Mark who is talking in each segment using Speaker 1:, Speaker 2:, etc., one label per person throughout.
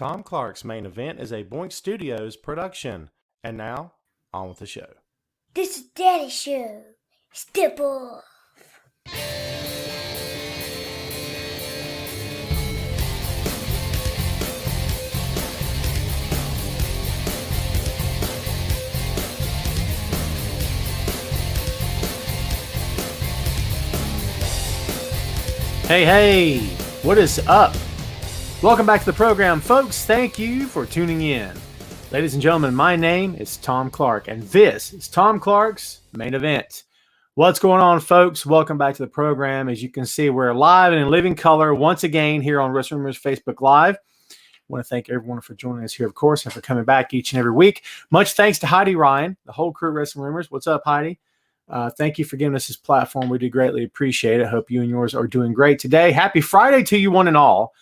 Speaker 1: Tom Clark's Main Event is a Boink Studios production. And now, on with the show.
Speaker 2: This is Daddy's show. Step off.
Speaker 1: Hey, what is up? Welcome back to the program, folks. Thank you for tuning in. Ladies and gentlemen, my name is Tom Clark, and this is Tom Clark's Main Event. What's going on, folks? Welcome back to the program. As you can see, we're live and in living color once again here on Wrestling Rumors Facebook Live. I want to thank everyone for joining us here, of course, and for coming back each and every week. Much thanks to Heidi Ryan, the whole crew of Wrestling Rumors. What's up, Heidi? Thank you for giving us this platform. We do greatly appreciate it. Hope you and yours are doing great today. Happy Friday to you, one and all.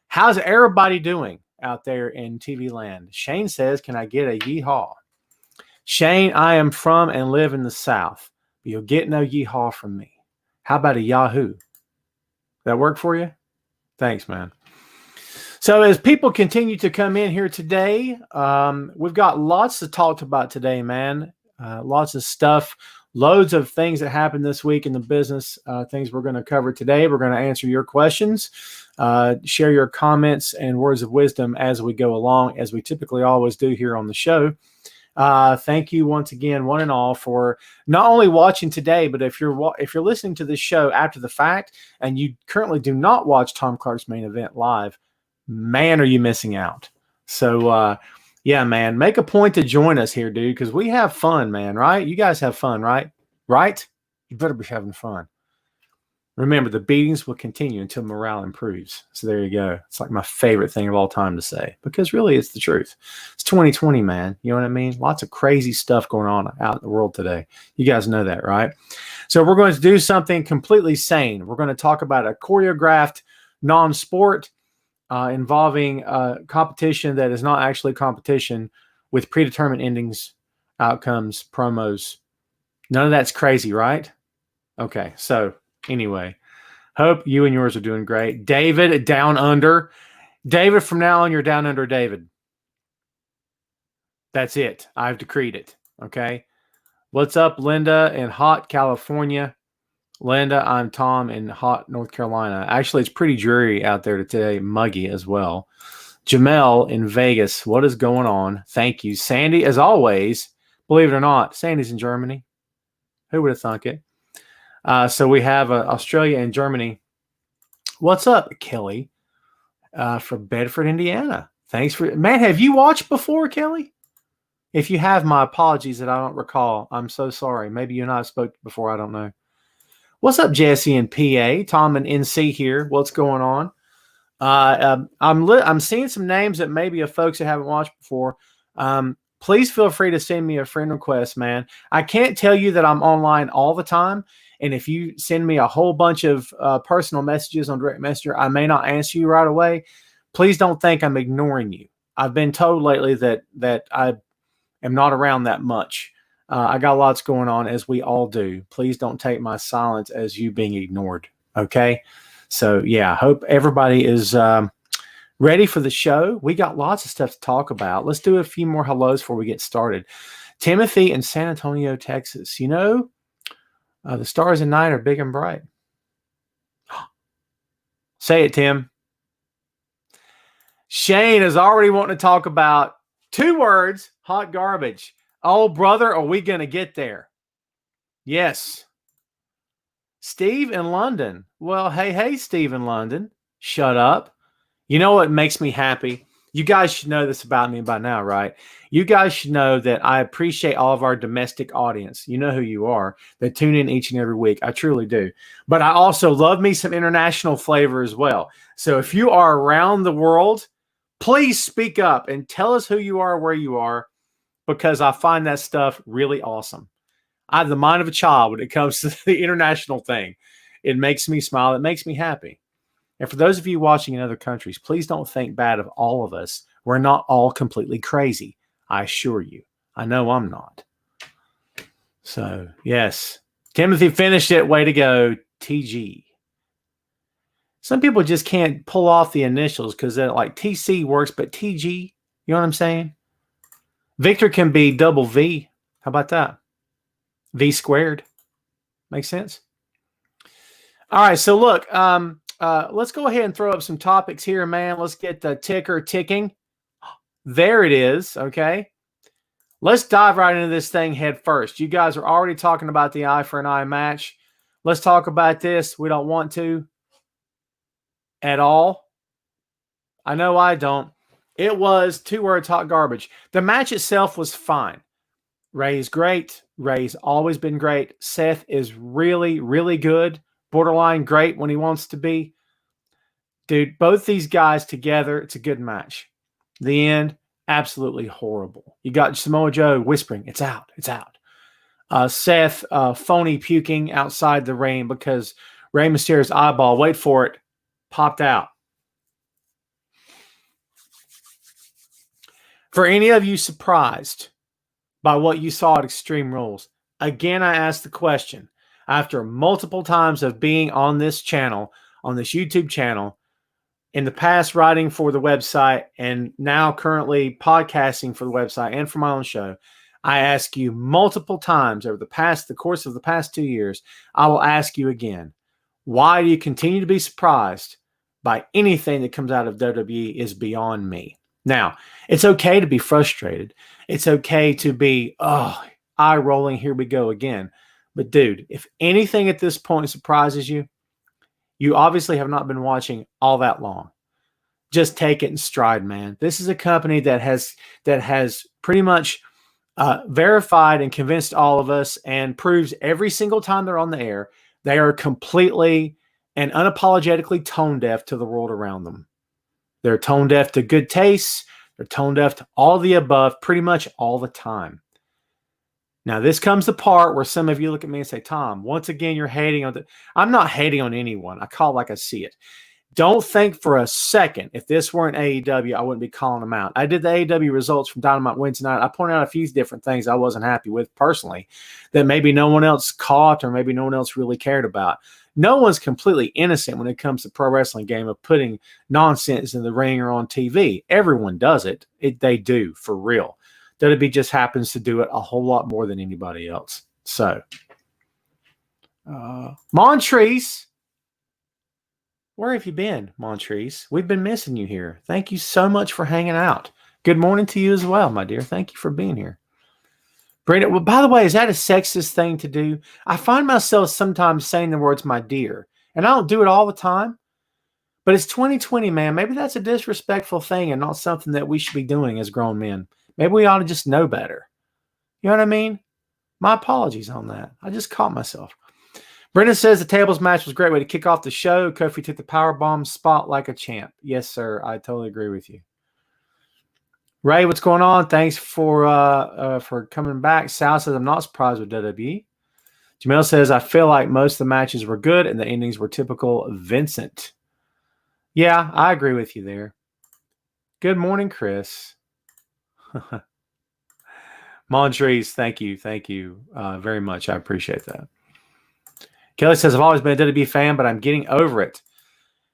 Speaker 1: How's everybody doing out there in TV land? Shane says, can I get a yeehaw? Shane, I am from and live in the South, but you'll get no yeehaw from me. How about a Yahoo? That work for you? Thanks, man. So as people continue to come in here today, we've got lots to talk about today, man. Lots of stuff. Loads of things that happened this week in the business, things we're going to cover today. We're going to answer your questions, share your comments and words of wisdom as we go along, as we typically always do here on the show. Thank you once again, one and all, for not only watching today, but if you're listening to this show after the fact and you currently do not watch Tom Clark's Main Event live, man, are you missing out. So, yeah, man, make a point to join us here, dude, because we have fun, man, right? You guys have fun, right? Right? You better be having fun. Remember, the beatings will continue until morale improves. So there you go. It's like my favorite thing of all time to say, because really it's the truth. It's 2020, man. You know what I mean? Lots of crazy stuff going on out in the world today. You guys know that, right? So we're going to do something completely sane. We're going to talk about a choreographed non-sport involving competition that is not actually competition, with predetermined endings, outcomes, promos. None of that's crazy, right? Okay, so anyway, hope you and yours are doing great. David, Down Under. David, from now on, you're Down Under David. That's it. I've decreed it, okay? What's up, Linda in hot California? Linda, I'm Tom in hot North Carolina. Actually, it's pretty dreary out there today, muggy as well. Jamel in Vegas, what is going on? Thank you. Sandy, as always, believe it or not, Sandy's in Germany. Who would have thunk it? So we have Australia and Germany. What's up, Kelly, from Bedford, Indiana? Thanks for, man, have you watched before, Kelly? If you have, my apologies that I don't recall. I'm so sorry. Maybe you and I spoke before. I don't know. What's up, Jesse and PA? Tom and NC here. What's going on? I'm seeing some names that maybe of folks that haven't watched before. Please feel free to send me a friend request, man. I can't tell you that I'm online all the time. And if you send me a whole bunch of personal messages on direct messenger, I may not answer you right away. Please don't think I'm ignoring you. I've been told lately that I am not around that much. I got lots going on, as we all do. Please don't take my silence as you being ignored, okay? So, yeah, I hope everybody is ready for the show. We got lots of stuff to talk about. Let's do a few more hellos before we get started. Timothy in San Antonio, Texas. You know, the stars at night are big and bright. Say it, Tim. Shane is already wanting to talk about 2 words, hot garbage. Oh, brother, are we going to get there? Yes. Steve in London. Well, hey, Steve in London. Shut up. You know what makes me happy? You guys should know this about me by now, right? You guys should know that I appreciate all of our domestic audience. You know who you are, that tune in each and every week. I truly do. But I also love me some international flavor as well. So if you are around the world, please speak up and tell us who you are, where you are, because I find that stuff really awesome. I have the mind of a child when it comes to the international thing. It makes me smile. It makes me happy. And for those of you watching in other countries, please don't think bad of all of us. We're not all completely crazy. I assure you. I know I'm not. So, yes. Timothy finished it. Way to go, TG. Some people just can't pull off the initials because they're like TC works, but TG, you know what I'm saying? Victor can be double V. How about that? V squared. Makes sense? All right, so look, let's go ahead and throw up some topics here, man. Let's get the ticker ticking. There it is, okay? Let's dive right into this thing head first. You guys are already talking about the eye for an eye match. Let's talk about this. We don't want to at all. I know I don't. It was 2 words, hot garbage. The match itself was fine. Ray's great. Ray's always been great. Seth is really, really good. Borderline great when he wants to be. Dude, both these guys together, it's a good match. The end, absolutely horrible. You got Samoa Joe whispering, it's out, it's out. Seth phony puking outside the ring because Rey Mysterio's eyeball, wait for it, popped out. For any of you surprised by what you saw at Extreme Rules, again, I asked the question. After multiple times of being on this channel, on this YouTube channel, in the past writing for the website, and now currently podcasting for the website and for my own show, I ask you multiple times over the course of the past 2 years, I will ask you again, why do you continue to be surprised by anything that comes out of WWE is beyond me. Now, it's okay to be frustrated. It's okay to be, eye rolling, here we go again. But dude, if anything at this point surprises you, you obviously have not been watching all that long. Just take it in stride, man. This is a company that has pretty much verified and convinced all of us and proves every single time they're on the air, they are completely and unapologetically tone deaf to the world around them. They're tone deaf to good taste. They're tone deaf to all the above pretty much all the time. Now, this comes the part where some of you look at me and say, Tom, once again, you're hating on I'm not hating on anyone. I call it like I see it. Don't think for a second, if this weren't AEW, I wouldn't be calling them out. I did the AEW results from Dynamite Wednesday night. I pointed out a few different things I wasn't happy with personally that maybe no one else caught or maybe no one else really cared about. No one's completely innocent when it comes to pro wrestling game of putting nonsense in the ring or on TV. Everyone does it. They do, for real. WWE just happens to do it a whole lot more than anybody else. So, Montrese, where have you been, Montrese? We've been missing you here. Thank you so much for hanging out. Good morning to you as well, my dear. Thank you for being here. Brandon, well, by the way, is that a sexist thing to do? I find myself sometimes saying the words my dear, and I don't do it all the time, but it's 2020, man. Maybe that's a disrespectful thing and not something that we should be doing as grown men. Maybe we ought to just know better. You know what I mean? My apologies on that. I just caught myself. Brendan says the tables match was a great way to kick off the show. Kofi took the powerbomb spot like a champ. Yes, sir. I totally agree with you. Ray, what's going on? Thanks for coming back. Sal says, I'm not surprised with WWE. Jamel says, I feel like most of the matches were good and the endings were typical Vincent. Yeah, I agree with you there. Good morning, Chris. Montrese, thank you. Thank you very much. I appreciate that. Kelly says, I've always been a WWE fan, but I'm getting over it.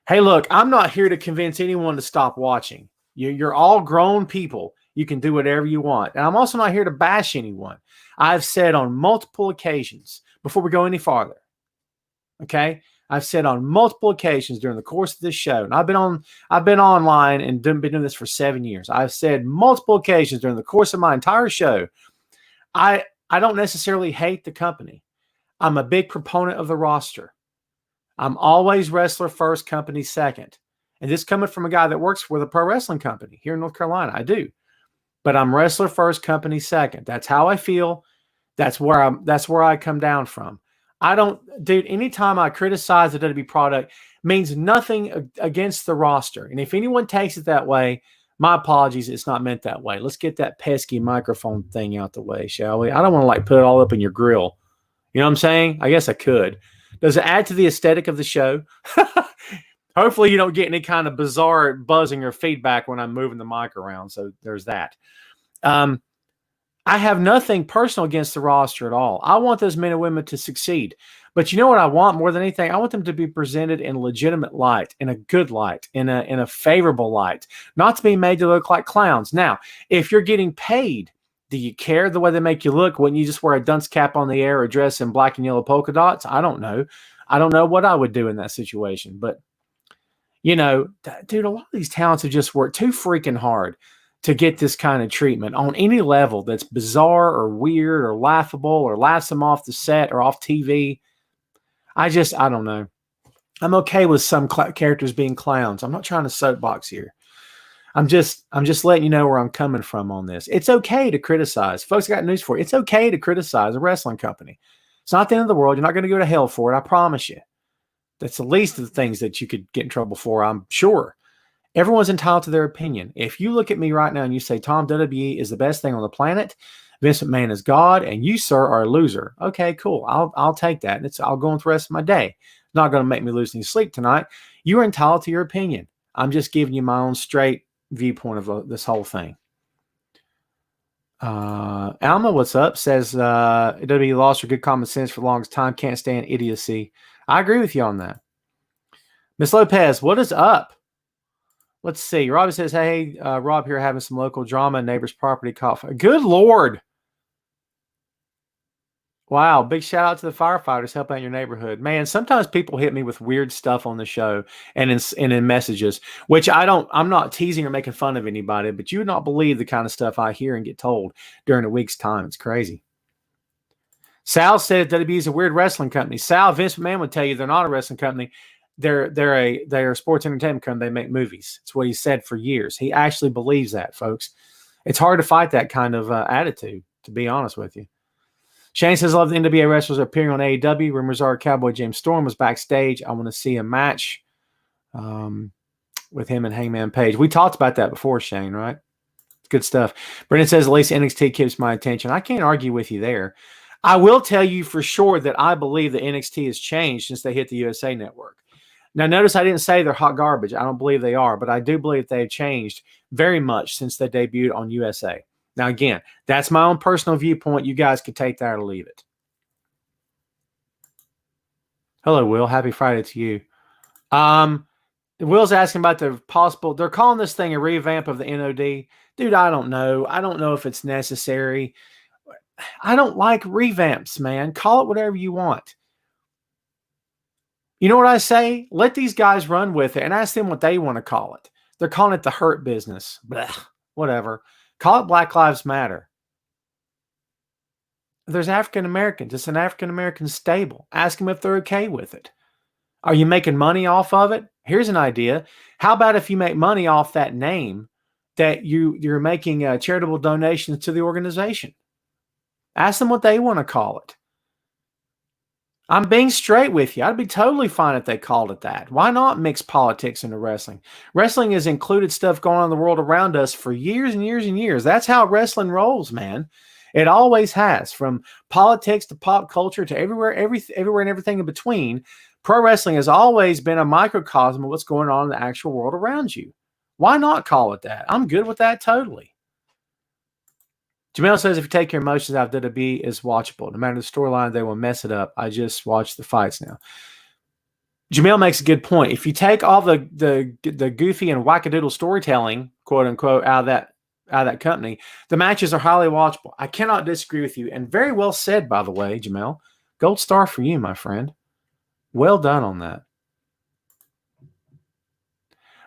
Speaker 1: Hey, look, I'm not here to convince anyone to stop watching. You're all grown people. You can do whatever you want. And I'm also not here to bash anyone. I've said on multiple occasions, before we go any farther, okay? I've said on multiple occasions during the course of this show, and I've been online and been doing this for 7 years. I've said multiple occasions during the course of my entire show, I don't necessarily hate the company. I'm a big proponent of the roster. I'm always wrestler first, company second. And this coming from a guy that works for the pro wrestling company here in North Carolina. I do. But I'm wrestler first, company second. That's how I feel. That's where I come down from. Dude, anytime I criticize the WWE product means nothing against the roster. And if anyone takes it that way, my apologies. It's not meant that way. Let's get that pesky microphone thing out the way, shall we? I don't want to put it all up in your grill. You know what I'm saying? I guess I could. Does it add to the aesthetic of the show? Hopefully you don't get any kind of bizarre buzzing or feedback when I'm moving the mic around. So there's that. I have nothing personal against the roster at all. I want those men and women to succeed. But you know what I want more than anything? I want them to be presented in a legitimate light, in a good light, in a favorable light, not to be made to look like clowns. Now, if you're getting paid, do you care the way they make you look? Wouldn't you just wear a dunce cap on the air or dress in black and yellow polka dots? I don't know. I don't know what I would do in that situation. But, you know, dude, a lot of these talents have just worked too freaking hard to get this kind of treatment on any level that's bizarre or weird or laughable or laughs them off the set or off TV. I don't know. I'm okay with some characters being clowns. I'm not trying to soapbox here. I'm just letting you know where I'm coming from on this. It's okay to criticize. Folks, I got news for you. It's okay to criticize a wrestling company. It's not the end of the world. You're not going to go to hell for it. I promise you. That's the least of the things that you could get in trouble for, I'm sure. Everyone's entitled to their opinion. If you look at me right now and you say, Tom, WWE is the best thing on the planet, Vince McMahon is God, and you, sir, are a loser. Okay, cool. I'll take that. And I'll go on with the rest of my day. Not going to make me lose any sleep tonight. You are entitled to your opinion. I'm just giving you my own straight viewpoint of this whole thing. Alma, what's up? Says WWE lost her good common sense for the longest time. Can't stand idiocy. I agree with you on that. Miss Lopez, what is up? Let's see. Robbie says, hey, Rob here having some local drama. Neighbor's property caught. Good Lord. Wow. Big shout out to the firefighters helping out your neighborhood. Man, sometimes people hit me with weird stuff on the show and in messages, which I'm not teasing or making fun of anybody, but you would not believe the kind of stuff I hear and get told during a week's time. It's crazy. Sal said WWE is a weird wrestling company. Sal, Vince McMahon would tell you they're not a wrestling company. They're a sports entertainment company. They make movies. It's what he said for years. He actually believes that, folks. It's hard to fight that kind of attitude, to be honest with you. Shane says, love the NWA wrestlers appearing on AEW. Rumors are Cowboy James Storm was backstage. I want to see a match with him and Hangman Page. We talked about that before, Shane, right? Good stuff. Brendan says, at least NXT keeps my attention. I can't argue with you there. I will tell you for sure that I believe that NXT has changed since they hit the USA Network. Now, notice I didn't say they're hot garbage. I don't believe they are, but I do believe they've changed very much since they debuted on USA. Now, again, that's my own personal viewpoint. You guys can take that or leave it. Hello, Will. Happy Friday to you. Will's asking about the possible – they're calling this thing a revamp of the NOD. Dude, I don't know. I don't know if it's necessary. I don't like revamps, man. Call it whatever you want. You know what I say? Let these guys run with it and ask them what they want to call it. They're calling it the Hurt Business. Blech, whatever. Call it Black Lives Matter. There's African Americans. It's an African American stable. Ask them if they're okay with it. Are you making money off of it? Here's an idea. How about if you make money off that name that you're making charitable donations to the organization? Ask them what they want to call it. I'm being straight with you. I'd be totally fine if they called it that. Why not mix politics into wrestling? Wrestling has included stuff going on in the world around us for years and years and years. That's how wrestling rolls, man. It always has, from politics to pop culture to everywhere and everything in between. Pro wrestling has always been a microcosm of what's going on in the actual world around you. Why not call it that? I'm good with that totally. Jamel says if you take your emotions out of WWE, it's watchable. No matter the storyline, they will mess it up. I just watch the fights now. Jamel makes a good point. If you take all the goofy and wackadoodle storytelling, quote unquote, out of that company, the matches are highly watchable. I cannot disagree with you. And very well said, by the way, Jamel. Gold star for you, my friend. Well done on that.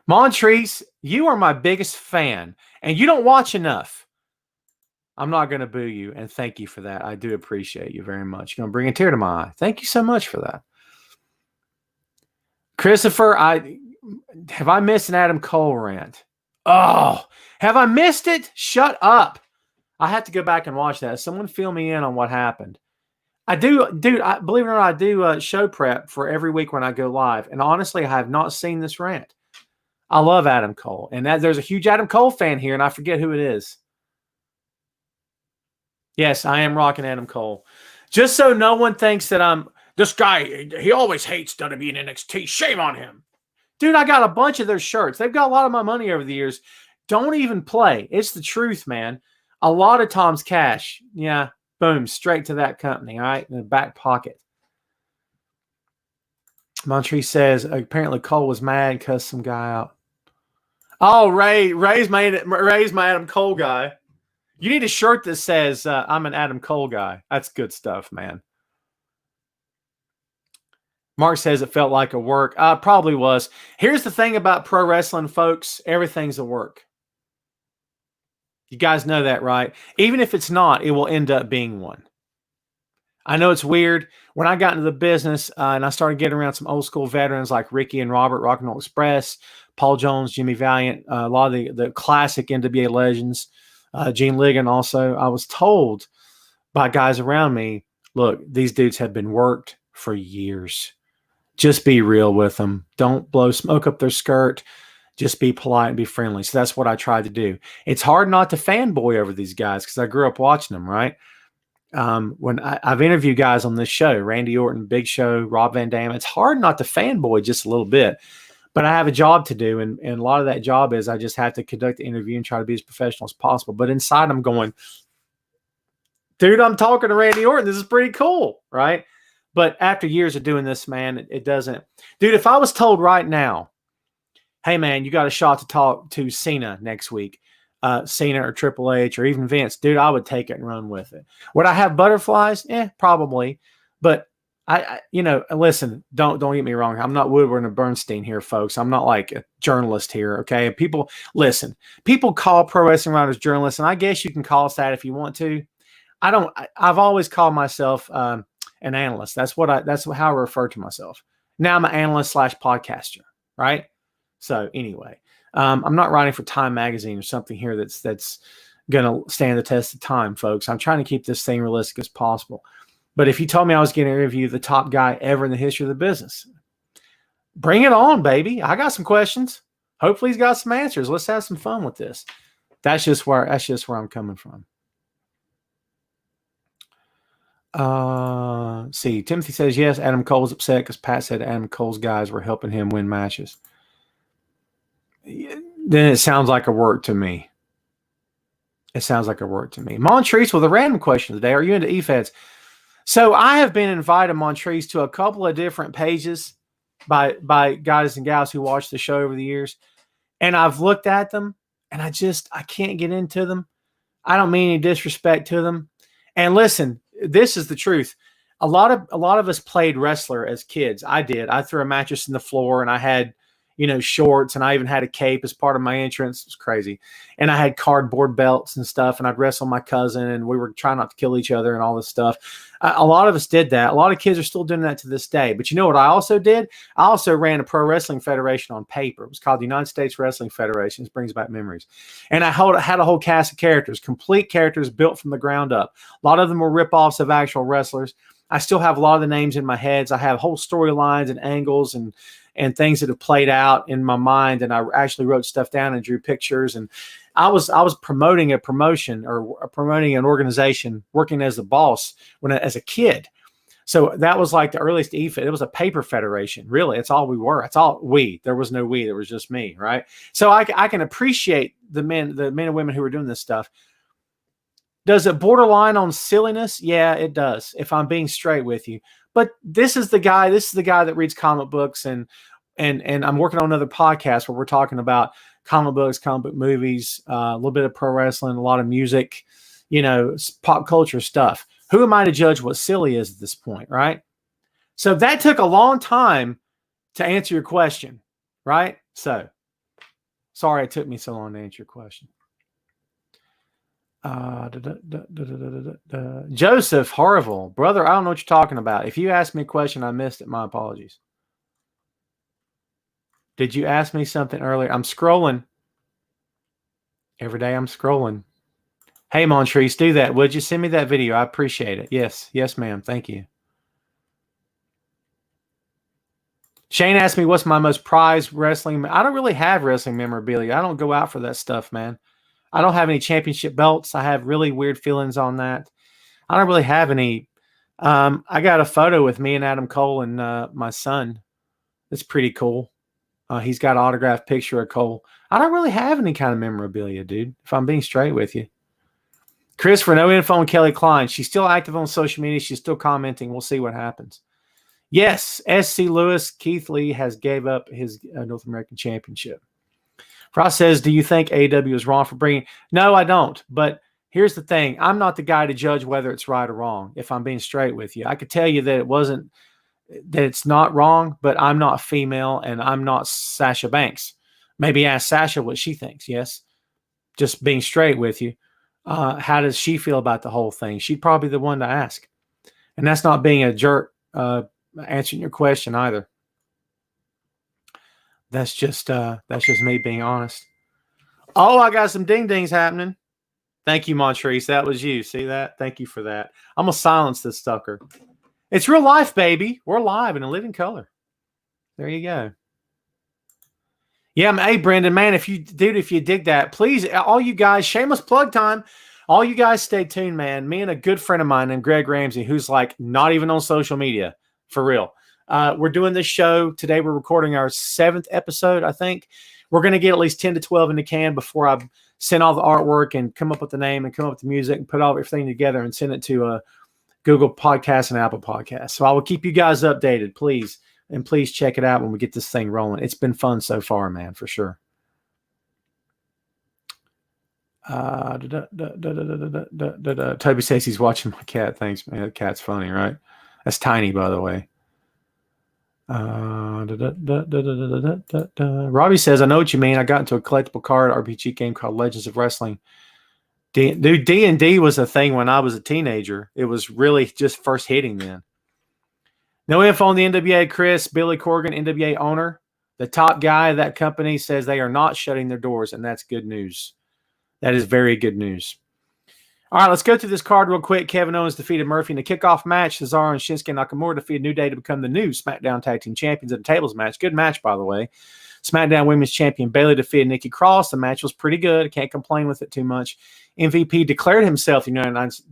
Speaker 1: Montrese, you are my biggest fan, and you don't watch enough. I'm not going to boo you, and thank you for that. I do appreciate you very much. You're going to bring a tear to my eye. Thank you so much for that. Christopher, have I missed an Adam Cole rant? Oh, have I missed it? Shut up. I have to go back and watch that. Someone fill me in on what happened. I do, dude, believe it or not, I do show prep for every week when I go live, and honestly, I have not seen this rant. I love Adam Cole, and there's a huge Adam Cole fan here, and I forget who it is. Yes, I am rocking Adam Cole. Just so no one thinks that this guy, he always hates WWE and NXT. Shame on him. Dude, I got a bunch of their shirts. They've got a lot of my money over the years. Don't even play. It's the truth, man. A lot of Tom's cash, yeah, boom, straight to that company, all right, in the back pocket. Montrese says apparently Cole was mad, cussed some guy out. Oh, Ray's my Adam Cole guy. You need a shirt that says I'm an Adam Cole guy. That's good stuff, man. Mark says it felt like a work. Probably was. Here's the thing about pro wrestling, folks. Everything's a work. You guys know that, right? Even if it's not, it will end up being one. I know it's weird. When I got into the business and I started getting around some old school veterans like Ricky and Robert, Rock and Roll Express, Paul Jones, Jimmy Valiant, a lot of the classic NWA legends, Gene Ligon also, I was told by guys around me, look, these dudes have been worked for years. Just be real with them. Don't blow smoke up their skirt. Just be polite and be friendly. So that's what I tried to do. It's hard not to fanboy over these guys because I grew up watching them, right? When I've interviewed guys on this show, Randy Orton, Big Show, Rob Van Dam, it's hard not to fanboy just a little bit. But I have a job to do, and a lot of that job is I just have to conduct the interview and try to be as professional as possible. But inside I'm going, dude, I'm talking to Randy Orton. This is pretty cool, right? But after years of doing this, man, it doesn't. Dude, if I was told right now, hey, man, you got a shot to talk to Cena next week, Cena or Triple H or even Vince, dude, I would take it and run with it. Would I have butterflies? Probably. But I listen, don't get me wrong. I'm not Woodward and Bernstein here, folks. I'm not like a journalist here, okay? People, listen, people call pro wrestling writers journalists, and I guess you can call us that if you want to. I've always called myself an analyst. That's how I refer to myself. Now I'm an analyst / podcaster, right? So anyway, I'm not writing for Time Magazine or something here that's going to stand the test of time, folks. I'm trying to keep this thing realistic as possible. But if you told me I was going to interview the top guy ever in the history of the business, bring it on, baby. I got some questions. Hopefully he's got some answers. Let's have some fun with this. That's just where I'm coming from. See, Timothy says, yes, Adam Cole's upset because Pat said Adam Cole's guys were helping him win matches. Then it sounds like a work to me. Montrese with a random question today. Are you into E-Feds? So I have been invited, Montrese, to a couple of different pages by guys and gals who watch the show over the years. And I've looked at them and I can't get into them. I don't mean any disrespect to them. And listen, this is the truth. A lot of us played wrestler as kids. I did. I threw a mattress in the floor and I had, shorts, and I even had a cape as part of my entrance. It was crazy. And I had cardboard belts and stuff, and I'd wrestle my cousin, and we were trying not to kill each other and all this stuff. A lot of us did that. A lot of kids are still doing that to this day. But you know what I also did? I also ran a pro wrestling federation on paper. It was called the United States Wrestling Federation. This brings back memories. And I had a whole cast of characters, complete characters built from the ground up. A lot of them were ripoffs of actual wrestlers. I still have a lot of the names in my head. I have whole storylines and angles and things that have played out in my mind. And I actually wrote stuff down and drew pictures. And I was promoting a promotion or promoting an organization, working as the boss as a kid. So that was like the earliest EFED. It was a paper federation. Really, it's all we were. It's all we. There was no we. There was just me, right? So I can appreciate the men and women who were doing this stuff. Does it borderline on silliness? Yeah, it does, if I'm being straight with you. But this is the guy that reads comic books, and I'm working on another podcast where we're talking about comic books, comic book movies, a little bit of pro wrestling, a lot of music, pop culture stuff. Who am I to judge what silly is at this point, right? So that took a long time to answer your question, right? So sorry it took me so long to answer your question. Joseph Harville, brother, I don't know what you're talking about. If you asked me a question, I missed it. My apologies. Did you ask me something earlier? I'm scrolling. Every day I'm scrolling. Hey, Montrese, do that. Would you send me that video? I appreciate it. Yes, ma'am. Thank you. Shane asked me what's my most prized wrestling. I don't really have wrestling memorabilia. I don't go out for that stuff, man. I don't have any championship belts. I have really weird feelings on that. I don't really have any. I got a photo with me and Adam Cole and my son. It's pretty cool. He's got an autographed picture of Cole. I don't really have any kind of memorabilia, dude, if I'm being straight with you. Christopher, no info on Kelly Klein. She's still active on social media. She's still commenting. We'll see what happens. Yes, S.C. Lewis, Keith Lee has gave up his North American Championship. Frost says, do you think AEW is wrong for bringing? No, I don't. But here's the thing. I'm not the guy to judge whether it's right or wrong, if I'm being straight with you. I could tell you that it's not wrong, but I'm not female and I'm not Sasha Banks. Maybe ask Sasha what she thinks. Yes. Just being straight with you. How does she feel about the whole thing? She'd probably be the one to ask. And that's not being a jerk answering your question either. That's just me being honest. Oh, I got some ding dings happening. Thank you, Montrese. That was you. See that? Thank you for that. I'm gonna silence this sucker. It's real life, baby. We're live in a living color. There you go. Yeah, hey, Brendan, man, if you dig that, please, all you guys, shameless plug time. All you guys stay tuned, man. Me and a good friend of mine named Greg Ramsey, who's like not even on social media, for real. We're doing this show today. We're recording our 7th episode, I think. We're going to get at least 10 to 12 in the can before I send all the artwork and come up with the name and come up with the music and put all everything together and send it to Google Podcasts and Apple Podcasts. So I will keep you guys updated, please. And please check it out when we get this thing rolling. It's been fun so far, man, for sure. Toby says he's watching my cat. Thanks, man. The cat's funny, right? That's Tiny, by the way. Robbie says, I know what you mean. I got into a collectible card RPG game called Legends of Wrestling. Dude, D&D was a thing when I was a teenager. It was really just first hitting then. No info on the NWA, Chris. Billy Corgan, NWA owner. The top guy of that company says they are not shutting their doors, and that's good news. That is very good news. All right, let's go through this card real quick. Kevin Owens defeated Murphy in the kickoff match. Cesaro and Shinsuke Nakamura defeated New Day to become the new SmackDown Tag Team Champions in a tables match. Good match, by the way. SmackDown Women's Champion Bayley defeated Nikki Cross. The match was pretty good. Can't complain with it too much. MVP declared himself the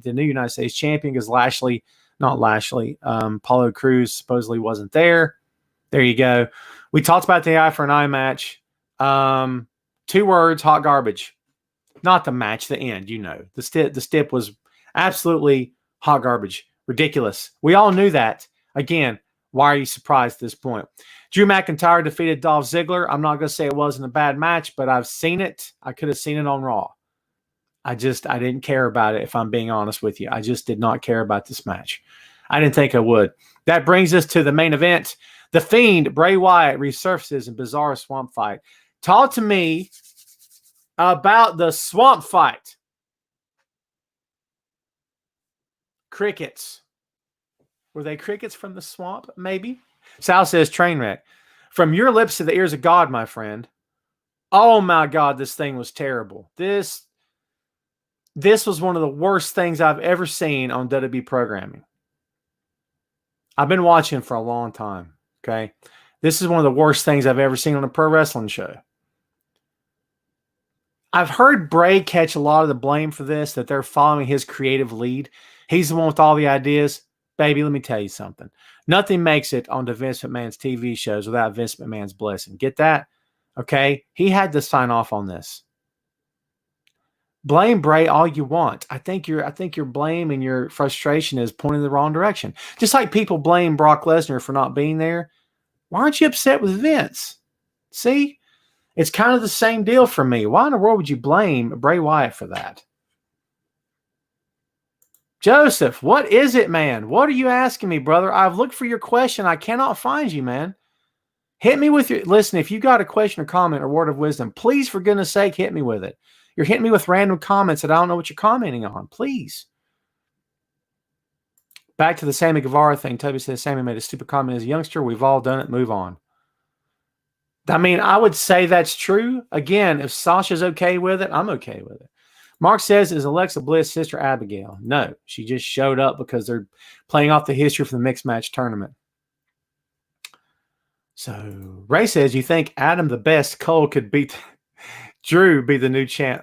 Speaker 1: new United States Champion because Paulo Cruz supposedly wasn't there. There you go. We talked about the eye for an eye match. 2 words, hot garbage. Not the match, the end, The stip was absolutely hot garbage. Ridiculous. We all knew that. Again, why are you surprised at this point? Drew McIntyre defeated Dolph Ziggler. I'm not going to say it wasn't a bad match, but I've seen it. I could have seen it on Raw. I didn't care about it, if I'm being honest with you. I just did not care about this match. I didn't think I would. That brings us to the main event. The Fiend, Bray Wyatt, resurfaces in bizarre swamp fight. Talk to me about the swamp fight. Crickets. Were they crickets from the swamp? Maybe. Sal says train wreck. From your lips to the ears of God, my friend. Oh my God, this thing was terrible. This was one of the worst things I've ever seen on WWE programming. I've been watching for a long time. Okay. This is one of the worst things I've ever seen on a pro wrestling show. I've heard Bray catch a lot of the blame for this, that they're following his creative lead. He's the one with all the ideas. Baby, let me tell you something. Nothing makes it onto Vince McMahon's TV shows without Vince McMahon's blessing. Get that? Okay? He had to sign off on this. Blame Bray all you want. I think your blame and your frustration is pointing in the wrong direction. Just like people blame Brock Lesnar for not being there. Why aren't you upset with Vince? See? It's kind of the same deal for me. Why in the world would you blame Bray Wyatt for that? Joseph, what is it, man? What are you asking me, brother? I've looked for your question. I cannot find you, man. Hit me with your... Listen, if you got a question or comment or word of wisdom, please, for goodness sake, hit me with it. You're hitting me with random comments that I don't know what you're commenting on. Please. Back to the Sammy Guevara thing. Toby says Sammy made a stupid comment as a youngster. We've all done it. Move on. I mean, I would say that's true. Again, if Sasha's okay with it, I'm okay with it. Mark says, is Alexa Bliss sister Abigail? No, she just showed up because they're playing off the history from the mixed match tournament. So Ray says, you think Adam the Best Cole could beat Drew, be the new champ?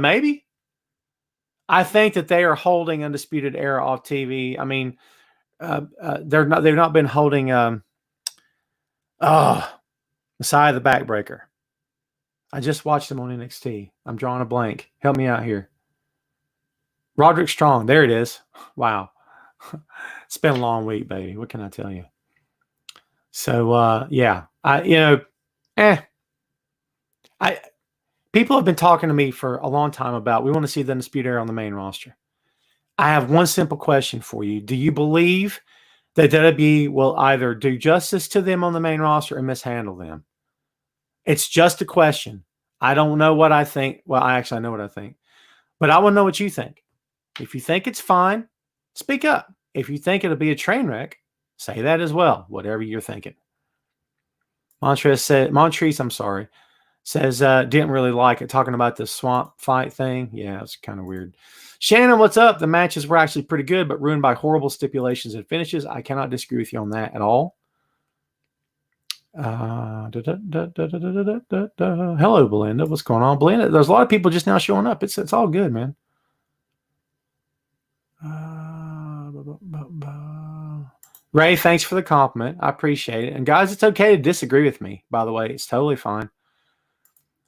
Speaker 1: Maybe. I think that they are holding Undisputed Era off TV. I mean, they've not been holding Messiah the Backbreaker. I just watched them on NXT. I'm drawing a blank. Help me out here. Roderick Strong. There it is. Wow. It's been a long week, baby. What can I tell you? So, yeah. People have been talking to me for a long time about we want to see the Undisputed Era on the main roster. I have one simple question for you. Do you believe that WWE will either do justice to them on the main roster or mishandle them? It's just a question. I don't know what I think. Well, I know what I think. But I want to know what you think. If you think it's fine, speak up. If you think it'll be a train wreck, say that as well, whatever you're thinking. Montrese says, didn't really like it. Talking about the swamp fight thing. Yeah, it's kind of weird. Shannon, what's up? The matches were actually pretty good, but ruined by horrible stipulations and finishes. I cannot disagree with you on that at all. Hello, Belinda. What's going on? Belinda, there's a lot of people just now showing up. It's all good, man. Ray, thanks for the compliment. I appreciate it. And guys, it's okay to disagree with me, by the way. It's totally fine.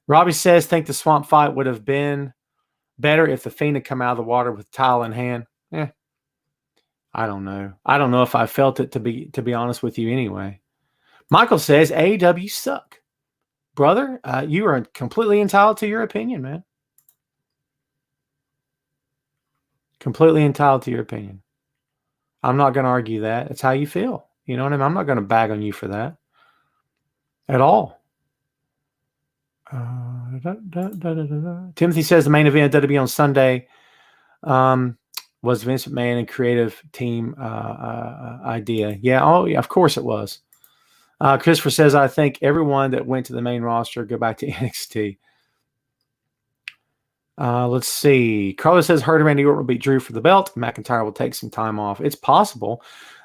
Speaker 1: Robbie says, think the swamp fight would have been better if the Fiend had come out of the water with towel in hand. I don't know. I don't know if I felt it, to be honest with you anyway. Michael says, AEW suck. Brother, you are completely entitled to your opinion, man. Completely entitled to your opinion. I'm not going to argue that. It's how you feel. You know what I mean? I'm not going to bag on you for that at all. Timothy says the main event of WWE on Sunday was Vince McMahon and creative team idea. Yeah, of course it was. Christopher says, I think everyone that went to the main roster go back to NXT. Let's see. Carlos says, heard Randy Orton will beat Drew for the belt. McIntyre will take some time off. It's possible.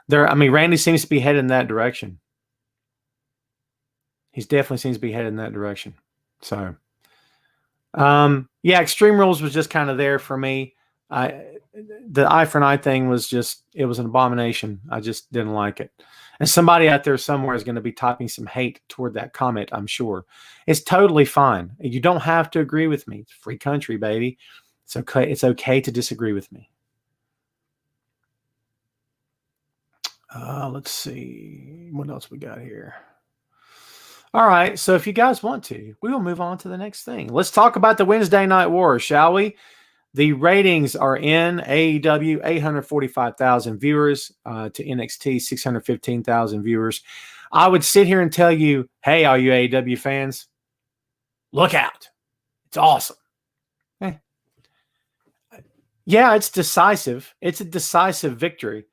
Speaker 1: Randy seems to be headed in that direction. He definitely seems to be headed in that direction. So, Extreme Rules was just kind of there for me. The eye for an eye thing was it was an abomination. I just didn't like it. And somebody out there somewhere is going to be typing some hate toward that comment, I'm sure. It's totally fine. You don't have to agree with me. It's a free country, baby. It's okay. It's okay to disagree with me. Let's see. What else we got here? All right. So if you guys want to, we will move on to the next thing. Let's talk about the Wednesday Night War, shall we? The ratings are in AEW, 845,000 viewers to NXT, 615,000 viewers. I would sit here and tell you, hey, all you AEW fans, look out. It's awesome. Yeah, it's decisive. It's a decisive victory.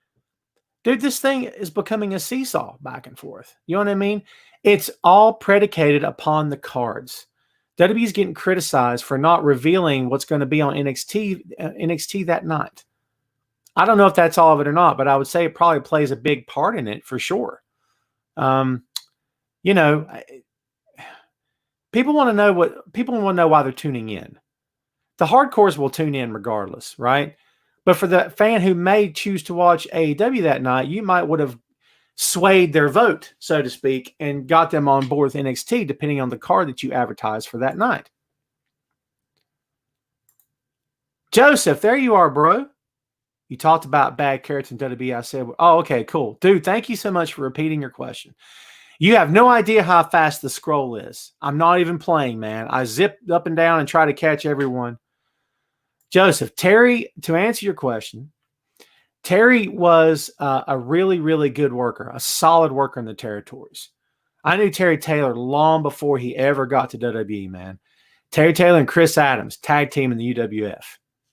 Speaker 1: Dude, this thing is becoming a seesaw back and forth. You know what I mean? It's all predicated upon the cards. WWE is getting criticized for not revealing what's going to be on NXT that night. I don't know if that's all of it or not, but I would say it probably plays a big part in it for sure. People want to know why they're tuning in. The hardcores will tune in regardless, right? But for the fan who may choose to watch AEW that night, you would have swayed their vote, so to speak, and got them on board with NXT, depending on the card that you advertise for that night. Joseph, there you are, bro. You talked about bad carrots in WWE. I said, oh, okay, cool. Dude, thank you so much for repeating your question. You have no idea how fast the scroll is. I'm not even playing, man. I zip up and down and try to catch everyone. Joseph, Terry, to answer your question, Terry was a really, really good worker, a solid worker in the territories. I knew Terry Taylor long before he ever got to WWE, man. Terry Taylor and Chris Adams, tag team in the UWF.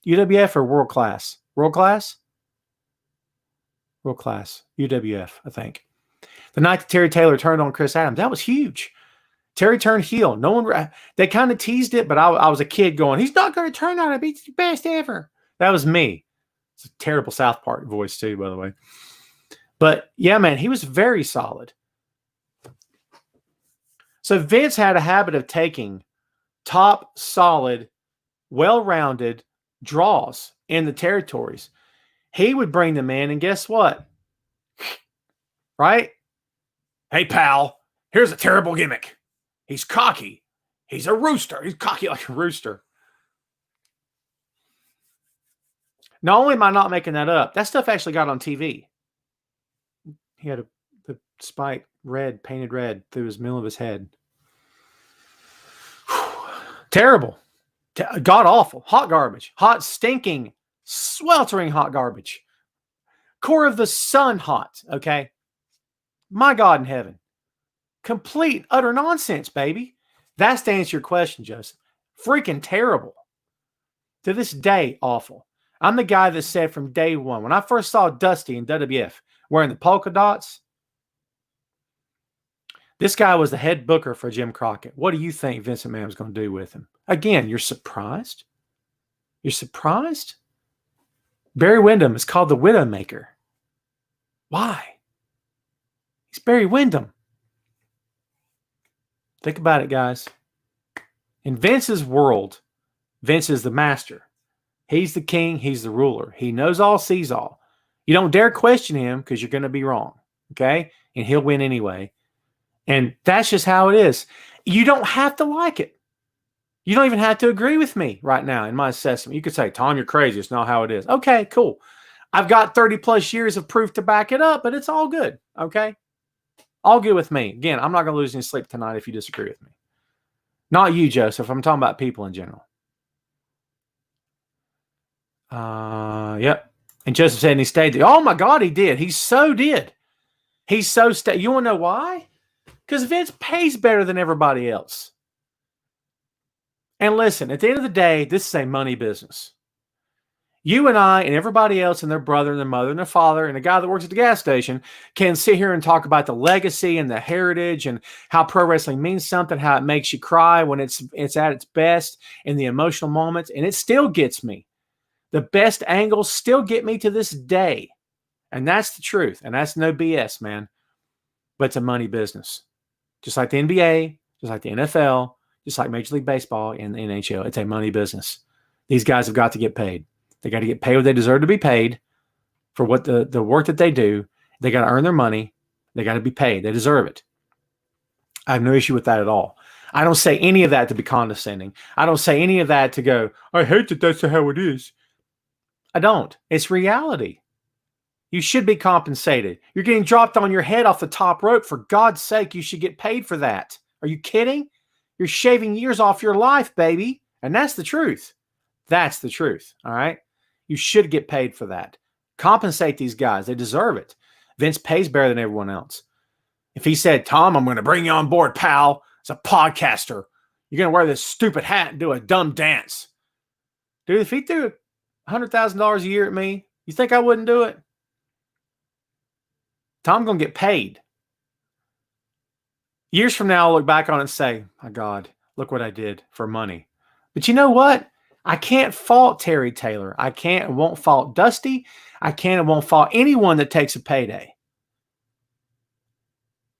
Speaker 1: UWF or World Class? World Class? World Class. UWF, I think. The night that Terry Taylor turned on Chris Adams, that was huge. Terry turned heel. They kind of teased it, but I was a kid going, he's not going to turn on him. He's the best ever. That was me. It's a terrible South Park voice too, by the way. But yeah, man, he was very solid. So Vince had a habit of taking top, solid, well-rounded draws in the territories. He would bring them in, and guess what? Right? Hey, pal, here's a terrible gimmick. He's cocky. He's a rooster. He's cocky like a rooster. Not only am I not making that up, that stuff actually got on TV. He had the spike painted red through his middle of his head. Terrible. God awful. Hot garbage. Hot, stinking, sweltering hot garbage. Core of the sun hot, okay? My God in heaven. Complete, utter nonsense, baby. That's to answer your question, Joseph. Freaking terrible. To this day, awful. I'm the guy that said from day one, when I first saw Dusty in WWF wearing the polka dots, this guy was the head booker for Jim Crockett. What do you think Vince McMahon was going to do with him? Again, you're surprised? You're surprised? Barry Windham is called the Widowmaker. Why? He's Barry Windham. Think about it, guys. In Vince's world, Vince is the master. He's the king. He's the ruler. He knows all, sees all. You don't dare question him because you're going to be wrong. Okay? And he'll win anyway. And that's just how it is. You don't have to like it. You don't even have to agree with me right now in my assessment. You could say, Tom, you're crazy. It's not how it is. Okay, cool. I've got 30 plus years of proof to back it up, but it's all good. Okay? All good with me. Again, I'm not going to lose any sleep tonight if you disagree with me. Not you, Joseph. I'm talking about people in general. Yep. And Joseph said, and he stayed there. Oh my God, he did. He so did. He's so stayed. You want to know why? Because Vince pays better than everybody else. And listen, at the end of the day, this is a money business. You and I and everybody else and their brother and their mother and their father and the guy that works at the gas station can sit here and talk about the legacy and the heritage and how pro wrestling means something, how it makes you cry when it's at its best in the emotional moments. And it still gets me. The best angles still get me to this day. And that's the truth. And that's no BS, man. But it's a money business. Just like the NBA, just like the NFL, just like Major League Baseball and the NHL. It's a money business. These guys have got to get paid. They got to get paid what they deserve to be paid for what the work that they do. They got to earn their money. They got to be paid. They deserve it. I have no issue with that at all. I don't say any of that to be condescending. I don't say any of that to go, I hate that that's how it is. I don't. It's reality. You should be compensated. You're getting dropped on your head off the top rope. For God's sake, you should get paid for that. Are you kidding? You're shaving years off your life, baby. And that's the truth. That's the truth. All right? You should get paid for that. Compensate these guys. They deserve it. Vince pays better than everyone else. If he said, Tom, I'm going to bring you on board, pal, as a podcaster. You're going to wear this stupid hat and do a dumb dance. Dude, if he threw $100,000 a year at me, you think I wouldn't do it? Tom's going to get paid. Years from now, I'll look back on it and say, my God, look what I did for money. But you know what? I can't fault Terry Taylor. I can't and won't fault Dusty. I can't and won't fault anyone that takes a payday.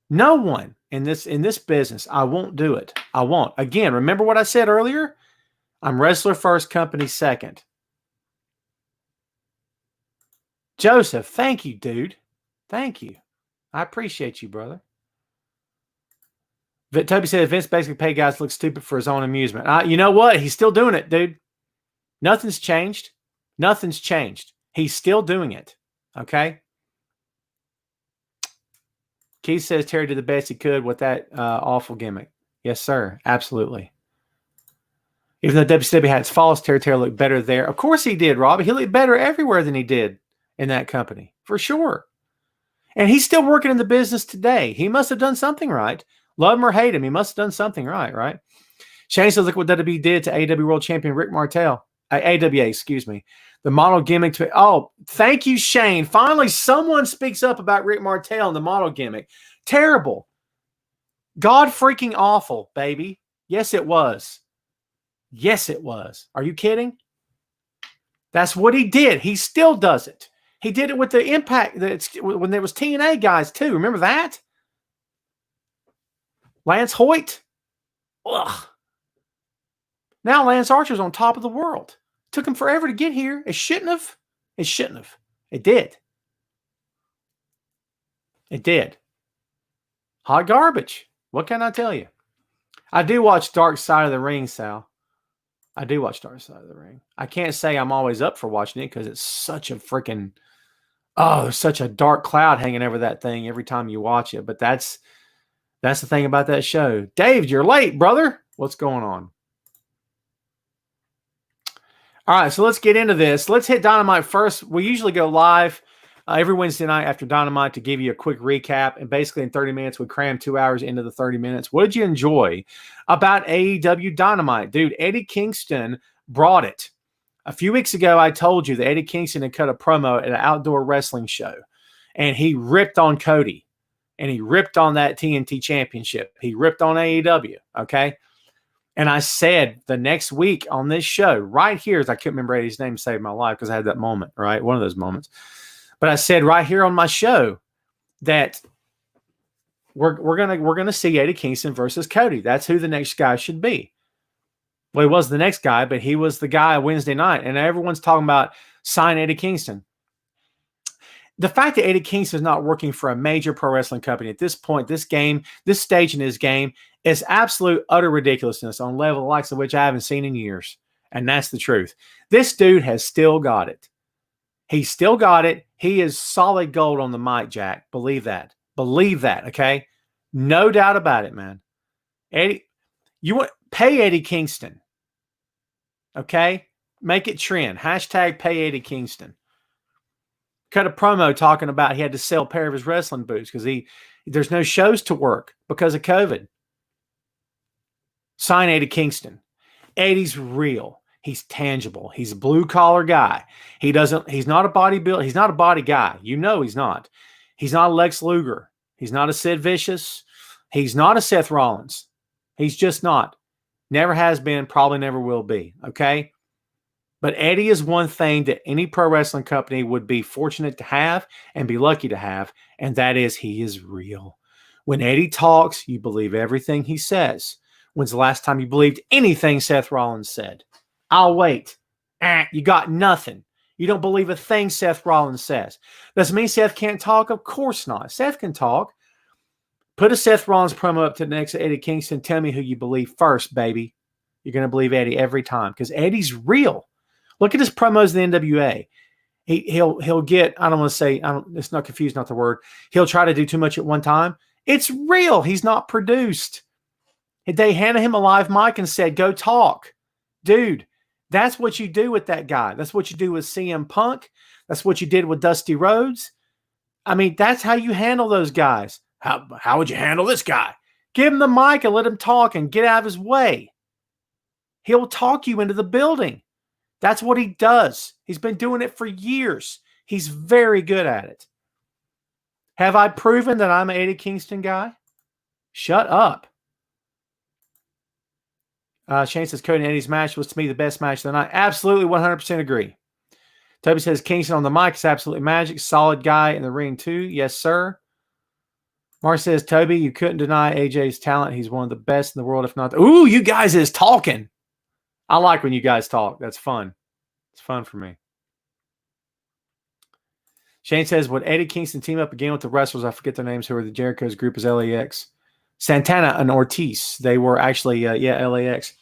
Speaker 1: No one in this business. I won't do it. I won't. Again, remember what I said earlier? I'm wrestler first, company second. Joseph, thank you, dude. Thank you. I appreciate you, brother. Toby said Vince basically paid guys to look stupid for his own amusement. You know what? He's still doing it, dude. Nothing's changed. Nothing's changed. He's still doing it. Okay? Keith says Terry did the best he could with that awful gimmick. Yes, sir. Absolutely. Even though WCW had its faults, Terry Taylor looked better there. Of course he did, Rob. He looked better everywhere than he did in that company. For sure. And he's still working in the business today. He must have done something right. Love him or hate him, he must have done something right? Shane says, look what WWE did to AEW World Champion Rick Martel. AWA, excuse me. The model gimmick. Thank you, Shane. Finally, someone speaks up about Rick Martel and the model gimmick. Terrible. God freaking awful, baby. Yes, it was. Yes, it was. Are you kidding? That's what he did. He still does it. He did it with the Impact when there was TNA guys too. Remember that? Lance Hoyt. Ugh. Now Lance Archer's on top of the world. Took him forever to get here. It shouldn't have. It shouldn't have. It did. It did. Hot garbage. What can I tell you? I do watch Dark Side of the Ring, Sal. I do watch Dark Side of the Ring. I can't say I'm always up for watching it because it's such a freaking there's such a dark cloud hanging over that thing every time you watch it. But that's the thing about that show. Dave, you're late, brother. What's going on? All right, so let's get into this. Let's hit Dynamite first. We usually go live every Wednesday night after Dynamite to give you a quick recap. And basically in 30 minutes, we cram 2 hours into the 30 minutes. What did you enjoy about AEW Dynamite? Dude, Eddie Kingston brought it. A few weeks ago, I told you that Eddie Kingston had cut a promo at an outdoor wrestling show. And he ripped on Cody. And he ripped on that TNT championship. He ripped on AEW, okay? And I said the next week on this show, right here, as I couldn't remember Eddie's name, saved my life because I had that moment, right? One of those moments. But I said right here on my show that we're gonna see Eddie Kingston versus Cody. That's who the next guy should be. Well, he was the next guy, but he was the guy Wednesday night, and everyone's talking about sign Eddie Kingston. The fact that Eddie Kingston is not working for a major pro wrestling company at this point, this stage in his game, is absolute utter ridiculousness on level the likes of which I haven't seen in years. And that's the truth. This dude has still got it. He's still got it. He is solid gold on the mic, Jack. Believe that. Believe that, okay? No doubt about it, man. Eddie, pay Eddie Kingston. Okay? Make it trend. Hashtag pay Eddie Kingston. Cut a promo talking about he had to sell a pair of his wrestling boots because there's no shows to work because of COVID. Sign Eddie Kingston. Eddie's real. He's tangible. He's a blue collar guy. He's not a bodybuilder. He's not a body guy. You know he's not. He's not a Lex Luger. He's not a Sid Vicious. He's not a Seth Rollins. He's just not. Never has been, probably never will be. Okay? But Eddie is one thing that any pro wrestling company would be fortunate to have and be lucky to have, and that is he is real. When Eddie talks, you believe everything he says. When's the last time you believed anything Seth Rollins said? I'll wait. You got nothing. You don't believe a thing Seth Rollins says. Does it mean Seth can't talk? Of course not. Seth can talk. Put a Seth Rollins promo up to the next Eddie Kingston. Tell me who you believe first, baby. You're going to believe Eddie every time because Eddie's real. Look at his promos in the NWA. He'll get, I don't want to say, it's not confused, not the word. He'll try to do too much at one time. It's real. He's not produced. They handed him a live mic and said, go talk. Dude, that's what you do with that guy. That's what you do with CM Punk. That's what you did with Dusty Rhodes. I mean, that's how you handle those guys. How would you handle this guy? Give him the mic and let him talk and get out of his way. He'll talk you into the building. That's what he does. He's been doing it for years. He's very good at it. Have I proven that I'm an Eddie Kingston guy? Shut up. Shane says Cody and Eddie's match was to me the best match of the night. Absolutely 100% agree. Toby says Kingston on the mic is absolutely magic. Solid guy in the ring too. Yes, sir. Mark says, Toby, you couldn't deny AJ's talent. He's one of the best in the world, if not. Ooh, you guys is talking. I like when you guys talk. That's fun. It's fun for me. Shane says, would Eddie Kingston team up again with the wrestlers? I forget their names who are the Jericho's group is LAX. Santana and Ortiz. They were actually, LAX.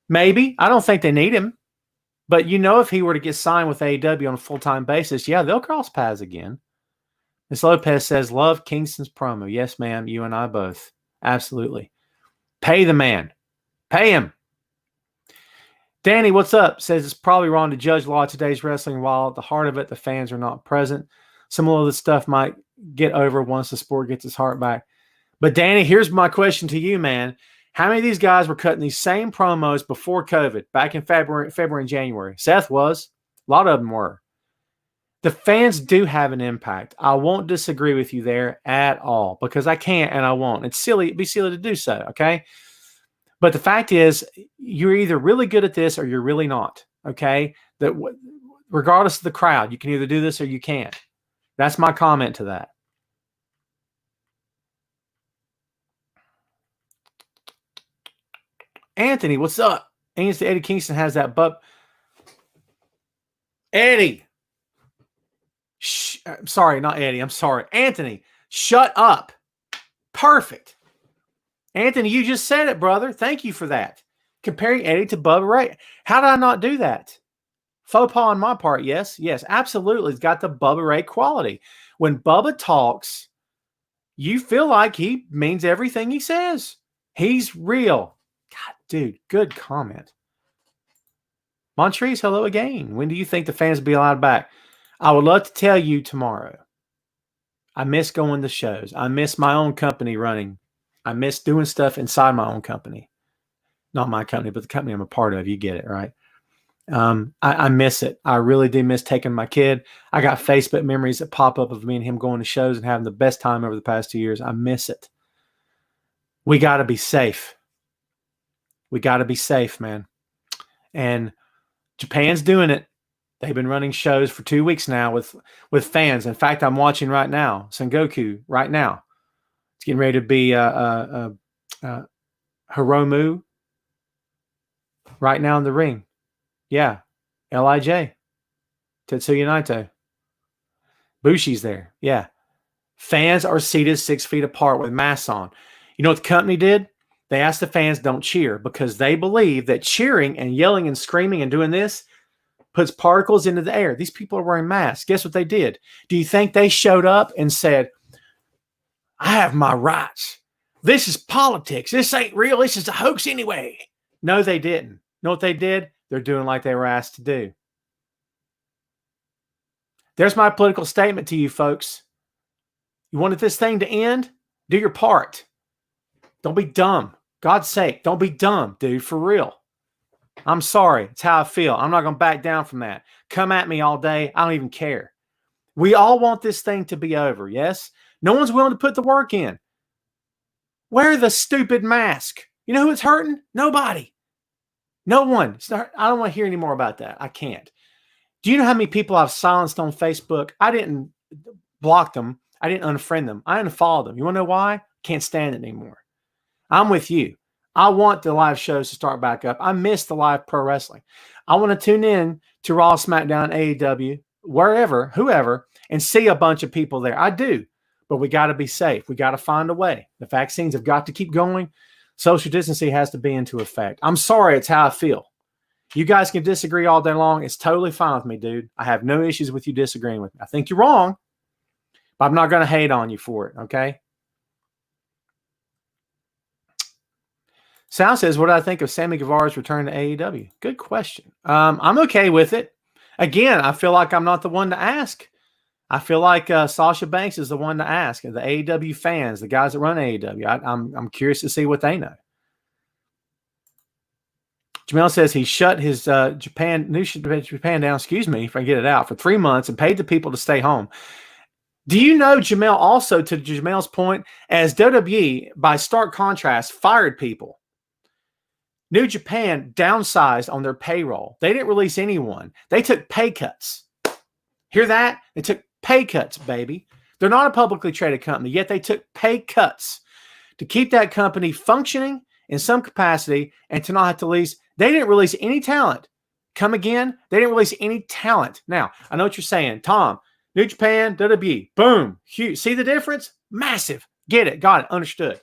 Speaker 1: Maybe. I don't think they need him. But you know if he were to get signed with AEW on a full-time basis, yeah, they'll cross paths again. Miss Lopez says, love Kingston's promo. Yes, ma'am. You and I both. Absolutely. Pay the man. Pay him. Danny, what's up? Says it's probably wrong to judge a lot of today's wrestling while at the heart of it, the fans are not present. Some of the stuff might get over once the sport gets its heart back. But Danny, here's my question to you, man. How many of these guys were cutting these same promos before COVID, back in February and January? Seth was. A lot of them were. The fans do have an impact. I won't disagree with you there at all because I can't and I won't. It's silly. It'd be silly to do so, okay? But the fact is, you're either really good at this or you're really not, okay? That regardless of the crowd, you can either do this or you can't. That's my comment to that. Anthony, what's up? Eddie Kingston has that butt. Eddie. I'm sorry, not Eddie. I'm sorry. Anthony, shut up. Perfect. Anthony, you just said it, brother. Thank you for that. comparing Eddie to Bubba Ray. How did I not do that? Faux pas on my part, yes. Yes, absolutely. It's got the Bubba Ray quality. When Bubba talks, you feel like he means everything he says. He's real. God, dude, good comment. Montrese, hello again. When do you think the fans will be allowed back? I would love to tell you tomorrow. I miss going to shows. I miss my own company running. I miss doing stuff inside my own company. Not my company, but the company I'm a part of. You get it, right? I miss it. I really do miss taking my kid. I got Facebook memories that pop up of me and him going to shows and having the best time over the past 2 years. I miss it. We got to be safe. We got to be safe, man. And Japan's doing it. They've been running shows for 2 weeks now with fans. In fact, I'm watching right now, Sengoku right now. It's getting ready to be Hiromu right now in the ring. Yeah, LIJ, Tetsuya Naito. Bushi's there. Yeah. Fans are seated 6 feet apart with masks on. You know what the company did? They asked the fans don't cheer because they believe that cheering and yelling and screaming and doing this puts particles into the air. These people are wearing masks. Guess what they did? Do you think they showed up and said, I have my rights. This is politics. This ain't real. This is a hoax anyway. No, they didn't. Know what they did? They're doing like they were asked to do. There's my political statement to you folks. You wanted this thing to end? Do your part. Don't be dumb. God's sake, don't be dumb, dude, for real. I'm sorry. It's how I feel. I'm not going to back down from that. Come at me all day. I don't even care. We all want this thing to be over, yes? No one's willing to put the work in. Wear the stupid mask. You know who it's hurting? Nobody. No one. I don't want to hear any more about that. I can't. Do you know how many people I've silenced on Facebook? I didn't block them. I didn't unfriend them. I unfollowed them. You want to know why? Can't stand it anymore. I'm with you. I want the live shows to start back up. I miss the live pro wrestling. I want to tune in to Raw, SmackDown, AEW, wherever, whoever, and see a bunch of people there. I do. But we got to be safe. We got to find a way. The vaccines have got to keep going. Social distancing has to be into effect. I'm sorry. It's how I feel. You guys can disagree all day long. It's totally fine with me, dude. I have no issues with you disagreeing with me. I think you're wrong, but I'm not going to hate on you for it, okay? Sal says, what do I think of Sammy Guevara's return to AEW? Good question. I'm okay with it. Again, I feel like I'm not the one to ask. I feel like Sasha Banks is the one to ask. And the AEW fans, the guys that run AEW, I'm curious to see what they know. Jamel says he shut his Japan down, excuse me, if I get it out, for 3 months and paid the people to stay home. Do you know, Jamel, also to Jamel's point, as WWE, by stark contrast, fired people. New Japan downsized on their payroll. They didn't release anyone. They took pay cuts. Hear that? They took pay cuts, baby. They're not a publicly traded company, yet they took pay cuts to keep that company functioning in some capacity and to not have to release. They didn't release any talent. Come again? They didn't release any talent. Now, I know what you're saying. Tom, New Japan, WWE, boom, huge. See the difference? Massive. Get it. Got it. Understood.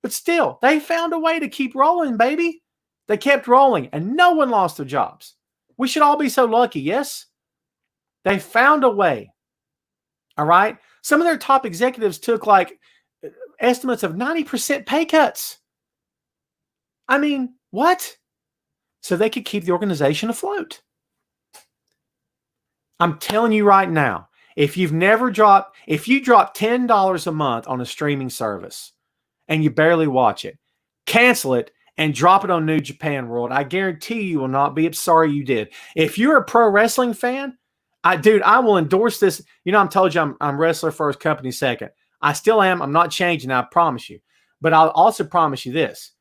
Speaker 1: But still, they found a way to keep rolling, baby. They kept rolling, and no one lost their jobs. We should all be so lucky, yes? They found a way. All right? Some of their top executives took like estimates of 90% pay cuts. I mean, what? So they could keep the organization afloat. I'm telling you right now, if you drop $10 a month on a streaming service and you barely watch it, cancel it and drop it on New Japan World, I guarantee you will not be sorry you did. If you're a pro wrestling fan, I will endorse this. You know, I'm told you I'm wrestler first, company second. I still am. I'm not changing, I promise you. But I'll also promise you this.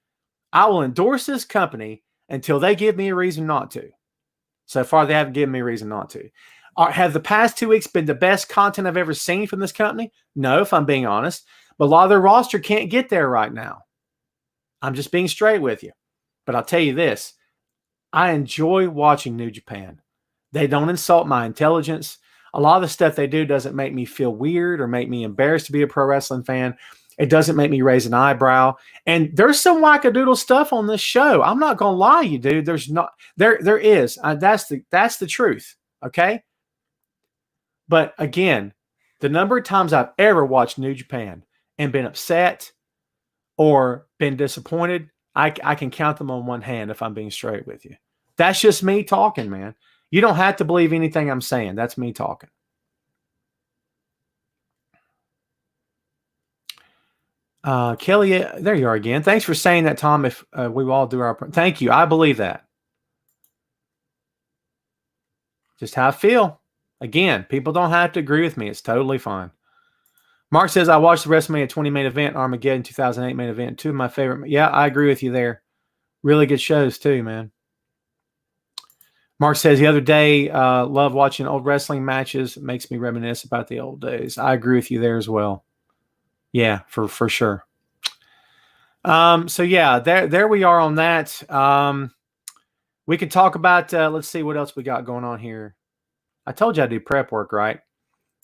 Speaker 1: I will endorse this company until they give me a reason not to. So far, they haven't given me a reason not to. Have the past 2 weeks been the best content I've ever seen from this company? No, if I'm being honest. But a lot of their roster can't get there right now. I'm just being straight with you. But I'll tell you this. I enjoy watching New Japan. They don't insult my intelligence. A lot of the stuff they do doesn't make me feel weird or make me embarrassed to be a pro wrestling fan. It doesn't make me raise an eyebrow. And there's some wackadoodle stuff on this show. I'm not gonna lie, you dude. There's not. There is. That's the truth. Okay. But again, the number of times I've ever watched New Japan and been upset or been disappointed, I can count them on one hand if I'm being straight with you. That's just me talking, man. You don't have to believe anything I'm saying. That's me talking. Kelly, there you are again. Thanks for saying that, Tom. If we all do our... Thank you. I believe that. Just how I feel. Again, people don't have to agree with me. It's totally fine. Mark says, I watched the WrestleMania 20 main event, Armageddon 2008 main event. Two of my favorite. Yeah, I agree with you there. Really good shows too, man. Mark says, the other day, love watching old wrestling matches. It makes me reminisce about the old days. I agree with you there as well. Yeah, for sure. So yeah, there we are on that. We can talk about, let's see what else we got going on here. I told you I do prep work, right?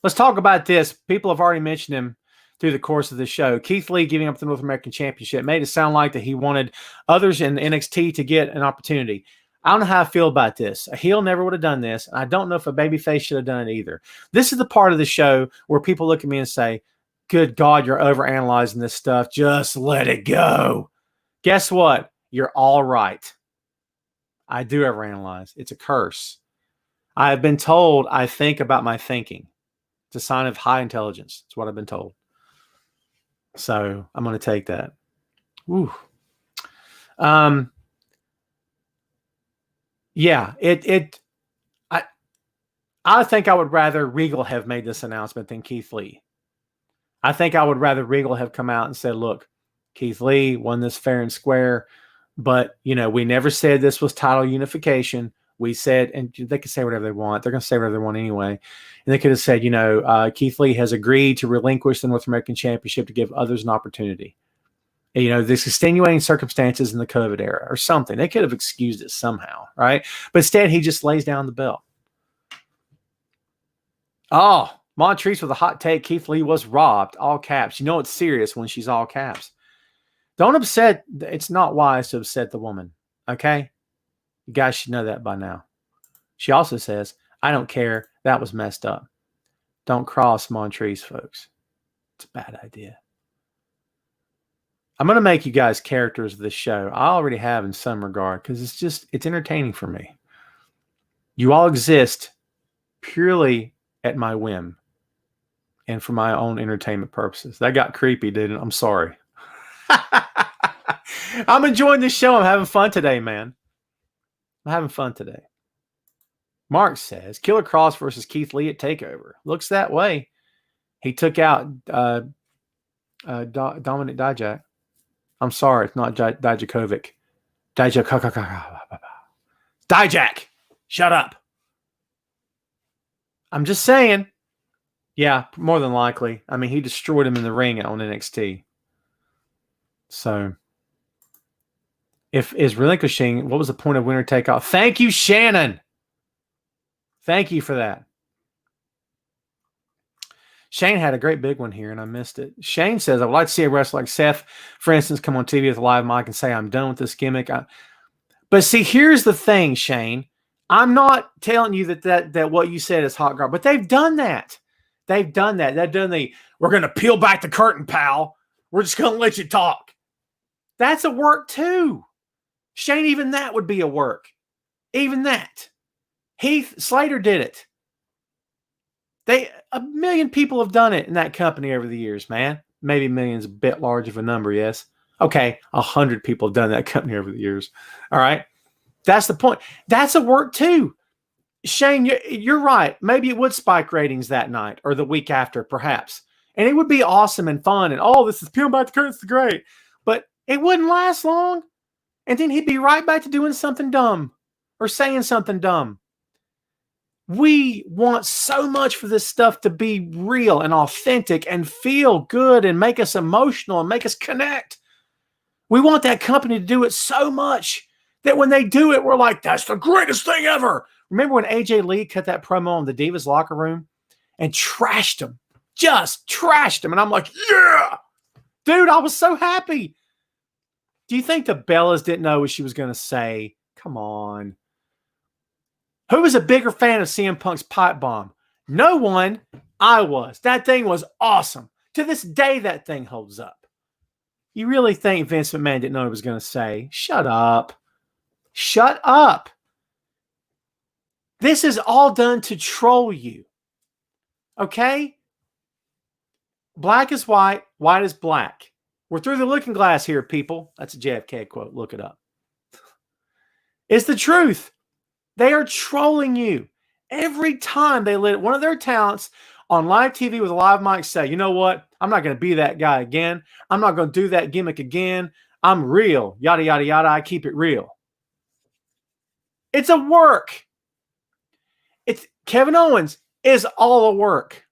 Speaker 1: Let's talk about this. People have already mentioned him through the course of the show. Keith Lee giving up the North American Championship made it sound like that he wanted others in NXT to get an opportunity. I don't know how I feel about this. A heel never would have done this. And I don't know if a babyface should have done it either. This is the part of the show where people look at me and say, good God, you're overanalyzing this stuff. Just let it go. Guess what? You're all right. I do overanalyze. It's a curse. I have been told I think about my thinking. It's a sign of high intelligence. It's what I've been told. So I'm going to take that. Ooh. Yeah, I think I would rather Regal have made this announcement than Keith Lee. I think I would rather Regal have come out and said, look, Keith Lee won this fair and square, but, you know, we never said this was title unification. We said, and they can say whatever they want. They're going to say whatever they want anyway. And they could have said, you know, Keith Lee has agreed to relinquish the North American Championship to give others an opportunity. And, you know, there's extenuating circumstances in the COVID era or something. They could have excused it somehow, right? But instead, he just lays down the belt. Oh, Montrese with a hot take. Keith Lee was robbed. All caps. You know it's serious when she's all caps. Don't upset. It's not wise to upset the woman, okay? You guys should know that by now. She also says, I don't care. That was messed up. Don't cross Montrese, folks. It's a bad idea. I'm going to make you guys characters of this show. I already have in some regard because it's entertaining for me. You all exist purely at my whim and for my own entertainment purposes. That got creepy, didn't it? I'm sorry. I'm enjoying this show. I'm having fun today, man. I'm having fun today. Mark says, Killer Cross versus Keith Lee at TakeOver. Looks that way. He took out Dominic Dijak. I'm sorry, it's not Dijakovic. Dijak, shut up. I'm just saying. Yeah, more than likely. I mean, he destroyed him in the ring on NXT. So, if is relinquishing, what was the point of winner take off? Thank you, Shannon. Thank you for that. Shane had a great big one here, and I missed it. Shane says, I would like to see a wrestler like Seth, for instance, come on TV with a live mic and say, I'm done with this gimmick. But see, here's the thing, Shane. I'm not telling you that what you said is hot garbage, but they've done that. They've done that. They've done we're going to peel back the curtain, pal. We're just going to let you talk. That's a work too. Shane, even that would be a work. Even that. Heath Slater did it. A million people have done it in that company over the years, man. Maybe millions, a bit large of a number, yes. Okay, 100 people have done that company over the years. All right? That's the point. That's a work too. Shane, you're right. Maybe it would spike ratings that night or the week after, perhaps. And it would be awesome and fun. And, this is peeling back the curtains, great. But it wouldn't last long. And then he'd be right back to doing something dumb or saying something dumb. We want so much for this stuff to be real and authentic and feel good and make us emotional and make us connect. We want that company to do it so much that when they do it, we're like, that's the greatest thing ever. Remember when AJ Lee cut that promo in the Divas locker room and trashed him? Just trashed him. And I'm like, yeah, Dude, I was so happy. Do you think the Bellas didn't know what she was going to say? Come on. Who was a bigger fan of CM Punk's pipe bomb? No one. I was. That thing was awesome. To this day, that thing holds up. You really think Vince McMahon didn't know what he was going to say? Shut up. Shut up. This is all done to troll you. Okay? Black is white, white is black. We're through the looking glass here, people. That's a JFK quote. Look it up. It's the truth. They are trolling you. Every time they let one of their talents on live TV with a live mic say, you know what? I'm not going to be that guy again. I'm not going to do that gimmick again. I'm real. Yada, yada, yada. I keep it real. It's a work. It's Kevin Owens is all a work.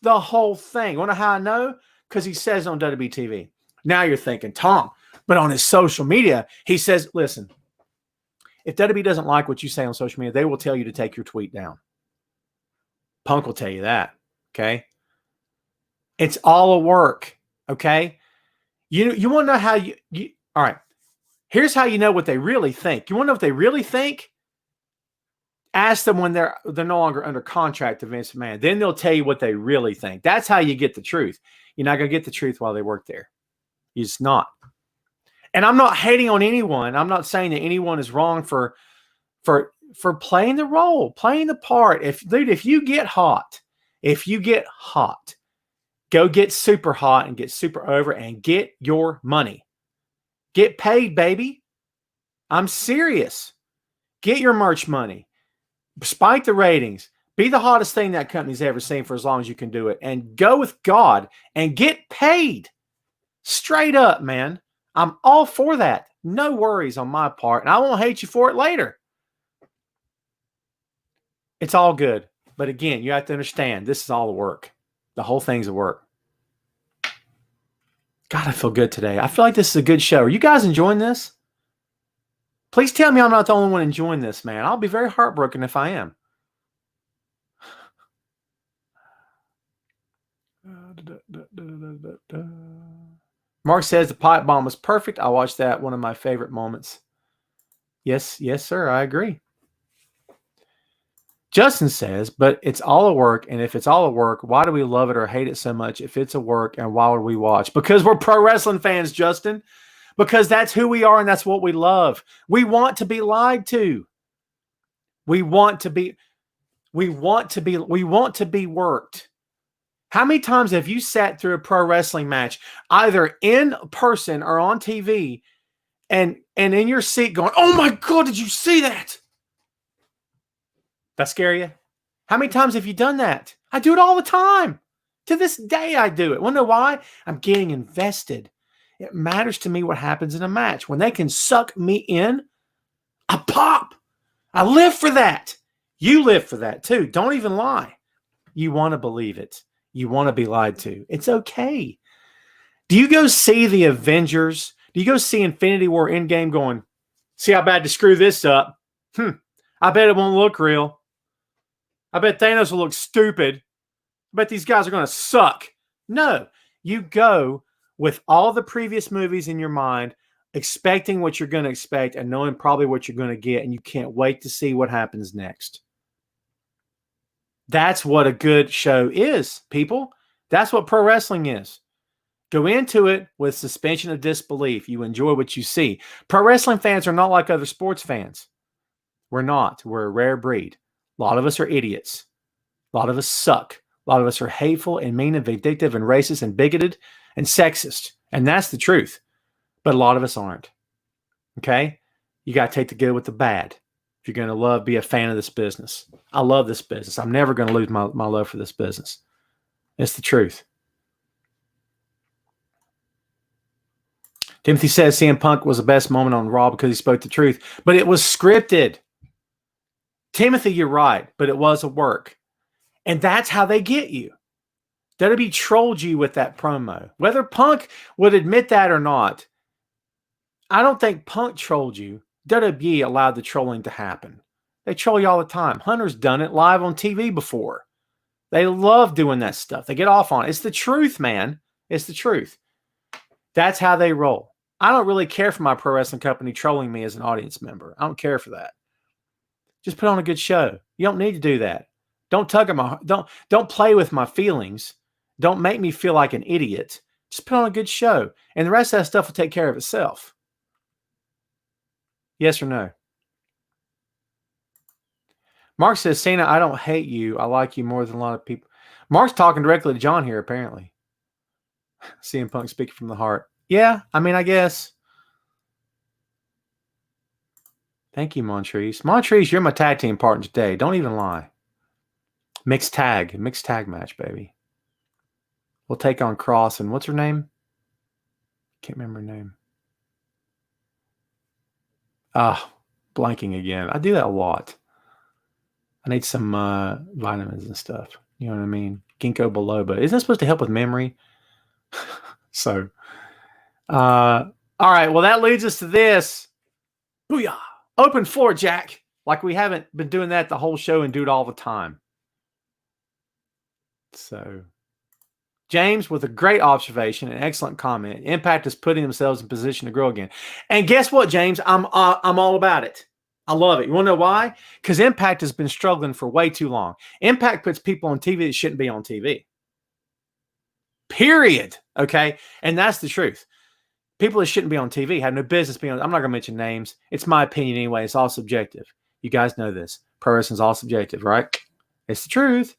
Speaker 1: The whole thing. Want to know how I know? Because he says on WWE TV. Now you're thinking, Tom, but on his social media, he says, listen, if WWE doesn't like what you say on social media, they will tell you to take your tweet down. Punk will tell you that. Okay. It's all a work. Okay. You want to know how you all right. Here's how you know what they really think. You want to know what they really think? Ask them when they're no longer under contract to Vince McMahon. Then they'll tell you what they really think. That's how you get the truth. You're not going to get the truth while they work there. You're just not. And I'm not hating on anyone. I'm not saying that anyone is wrong for playing the role, playing the part. If you get hot, go get super hot and get super over and get your money. Get paid, baby. I'm serious. Get your merch money. Spike the ratings. Be the hottest thing that company's ever seen for as long as you can do it. And go with God and get paid. Straight up, man. I'm all for that. No worries on my part. And I won't hate you for it later. It's all good. But again, you have to understand, this is all a work. The whole thing's a work. God, I feel good today. I feel like this is a good show. Are you guys enjoying this? Please tell me I'm not the only one enjoying this, man. I'll be very heartbroken if I am. Mark says the pipe bomb was perfect. I watched that. One of my favorite moments. Yes, sir. I agree. Justin says, but it's all a work. And if it's all a work, why do we love it or hate it so much? If it's a work, and why would we watch? Because we're pro wrestling fans, Justin. Because that's who we are and that's what we love. We want to be lied to. We want to be worked. How many times have you sat through a pro wrestling match, either in person or on TV, and in your seat going, oh my God, did you see that? That scare you? How many times have you done that? I do it all the time. To this day, I do it. Want to know why? I'm getting invested. It matters to me what happens in a match. When they can suck me in, I pop. I live for that. You live for that too. Don't even lie. You want to believe it. You want to be lied to. It's okay. Do you go see the Avengers? Do you go see Infinity War Endgame going, see how bad to screw this up? I bet it won't look real. I bet Thanos will look stupid. I bet these guys are going to suck. No, you go with all the previous movies in your mind, expecting what you're going to expect and knowing probably what you're going to get, and you can't wait to see what happens next. That's what a good show is, people. That's what pro wrestling is. Go into it with suspension of disbelief. You enjoy what you see. Pro wrestling fans are not like other sports fans. We're not. We're a rare breed. A lot of us are idiots. A lot of us suck. A lot of us are hateful and mean and vindictive and racist and bigoted and sexist. And that's the truth. But a lot of us aren't. Okay? You got to take the good with the bad. If you're going to be a fan of this business. I love this business. I'm never going to lose my love for this business. It's the truth. Timothy says CM Punk was the best moment on Raw because he spoke the truth. But it was scripted. Timothy, you're right. But it was a work. And that's how they get you. WWE trolled you with that promo. Whether Punk would admit that or not, I don't think Punk trolled you. WWE allowed the trolling to happen. They troll you all the time. Hunter's done it live on TV before. They love doing that stuff. They get off on it. It's the truth, man. It's the truth. That's how they roll. I don't really care for my pro wrestling company trolling me as an audience member. I don't care for that. Just put on a good show. You don't need to do that. Don't tug at my don't play with my feelings. Don't make me feel like an idiot. Just put on a good show, and the rest of that stuff will take care of itself. Yes or no? Mark says, Cena, I don't hate you. I like you more than a lot of people. Mark's talking directly to John here, apparently. CM Punk speaking from the heart. Yeah, I mean, I guess. Thank you, Montrese. Montrese, you're my tag team partner today. Don't even lie. Mixed tag match, baby. We'll take on Cross and what's her name? Can't remember her name. Blanking again. I do that a lot. I need some vitamins and stuff. You know what I mean? Ginkgo biloba. Isn't that supposed to help with memory? So, all right. Well, that leads us to this. Booyah. Open floor, Jack. Like we haven't been doing that the whole show and do it all the time. So, James with a great observation and excellent comment. Impact is putting themselves in position to grow again. And guess what, James? I'm all about it. I love it. You want to know why? Because Impact has been struggling for way too long. Impact puts people on TV that shouldn't be on TV. Period. Okay? And that's the truth. People that shouldn't be on TV have no business being on. I'm not going to mention names. It's my opinion anyway. It's all subjective. You guys know this. Pro wrestling's all subjective, right? It's the truth.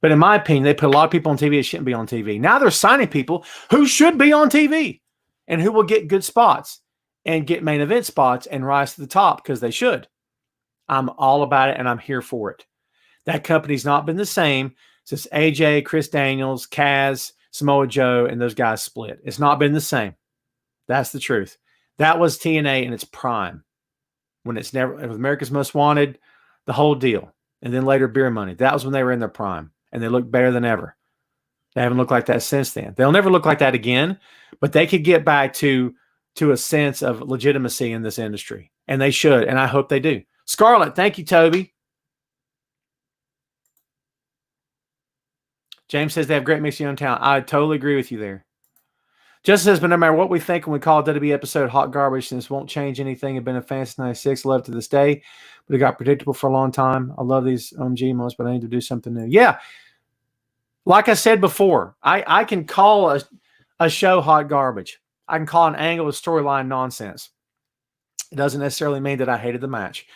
Speaker 1: But in my opinion, they put a lot of people on TV that shouldn't be on TV. Now they're signing people who should be on TV and who will get good spots and get main event spots and rise to the top because they should. I'm all about it, and I'm here for it. That company's not been the same since AJ, Chris Daniels, Kaz, Samoa Joe, and those guys split. It's not been the same. That's the truth. That was TNA in its prime. When it was America's Most Wanted, the whole deal. And then later Beer Money. That was when they were in their prime. And they look better than ever. They haven't looked like that since then. They'll never look like that again, but they could get back to a sense of legitimacy in this industry. And they should, and I hope they do. Scarlett, thank you, Toby. James says they have great mixing young talent. I totally agree with you there. Justin says, but no matter what we think when we call a WWE episode hot garbage, this won't change anything. I've been a fan since 96, love to this day, but it got predictable for a long time. I love these OMG moments, but I need to do something new. Yeah. Like I said before, I can call a show hot garbage. I can call an angle of storyline nonsense. It doesn't necessarily mean that I hated the match.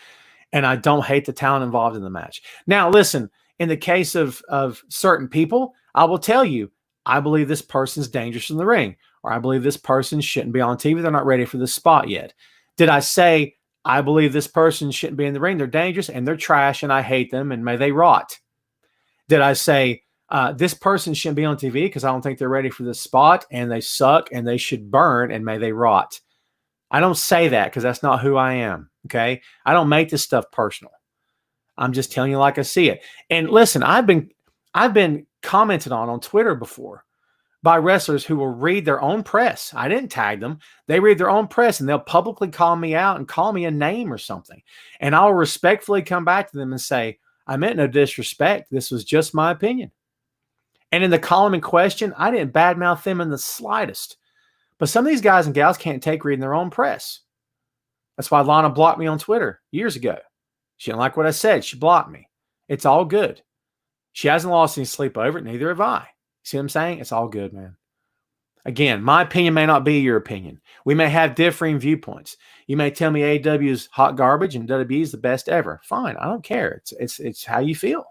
Speaker 1: And I don't hate the talent involved in the match. Now, listen, in the case of certain people, I will tell you, I believe this person's dangerous in the ring, or I believe this person shouldn't be on TV. They're not ready for this spot yet. Did I say, I believe this person shouldn't be in the ring? They're dangerous and they're trash and I hate them and may they rot. Did I say, this person shouldn't be on TV because I don't think they're ready for this spot and they suck and they should burn and may they rot? I don't say that because that's not who I am. Okay. I don't make this stuff personal. I'm just telling you like I see it. And listen, I've been commented on Twitter before by wrestlers who will read their own press. I didn't tag them. They read their own press and they'll publicly call me out and call me a name or something. And I'll respectfully come back to them and say, I meant no disrespect. This was just my opinion. And in the column in question, I didn't badmouth them in the slightest. But some of these guys and gals can't take reading their own press. That's why Lana blocked me on Twitter years ago. She didn't like what I said. She blocked me. It's all good. She hasn't lost any sleep over it. Neither have I. See what I'm saying? It's all good, man. Again, my opinion may not be your opinion. We may have differing viewpoints. You may tell me AEW is hot garbage and WWE is the best ever. Fine. I don't care. It's how you feel.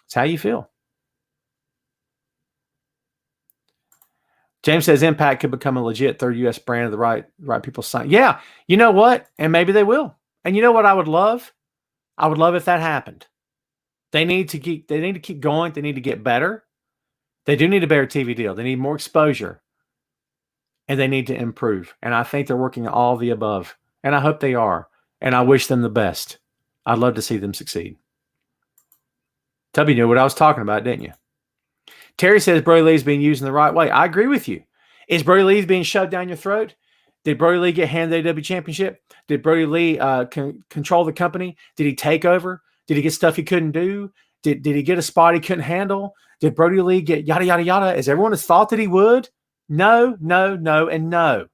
Speaker 1: It's how you feel. James says Impact could become a legit third U.S. brand of the right people sign. Yeah, you know what? And maybe they will. And you know what I would love? I would love if that happened. They need to keep going. They need to get better. They do need a better TV deal. They need more exposure. And they need to improve. And I think they're working on all the above. And I hope they are. And I wish them the best. I'd love to see them succeed. Tubby knew what I was talking about, didn't you? Terry says Brody Lee's being used in the right way. I agree with you. Is Brody Lee being shoved down your throat? Did Brody Lee get handed the AEW championship? Did Brody Lee control the company? Did he take over? Did he get stuff he couldn't do? Did he get a spot he couldn't handle? Did Brody Lee get yada, yada, yada, as everyone has thought that he would? No, no, no, and no.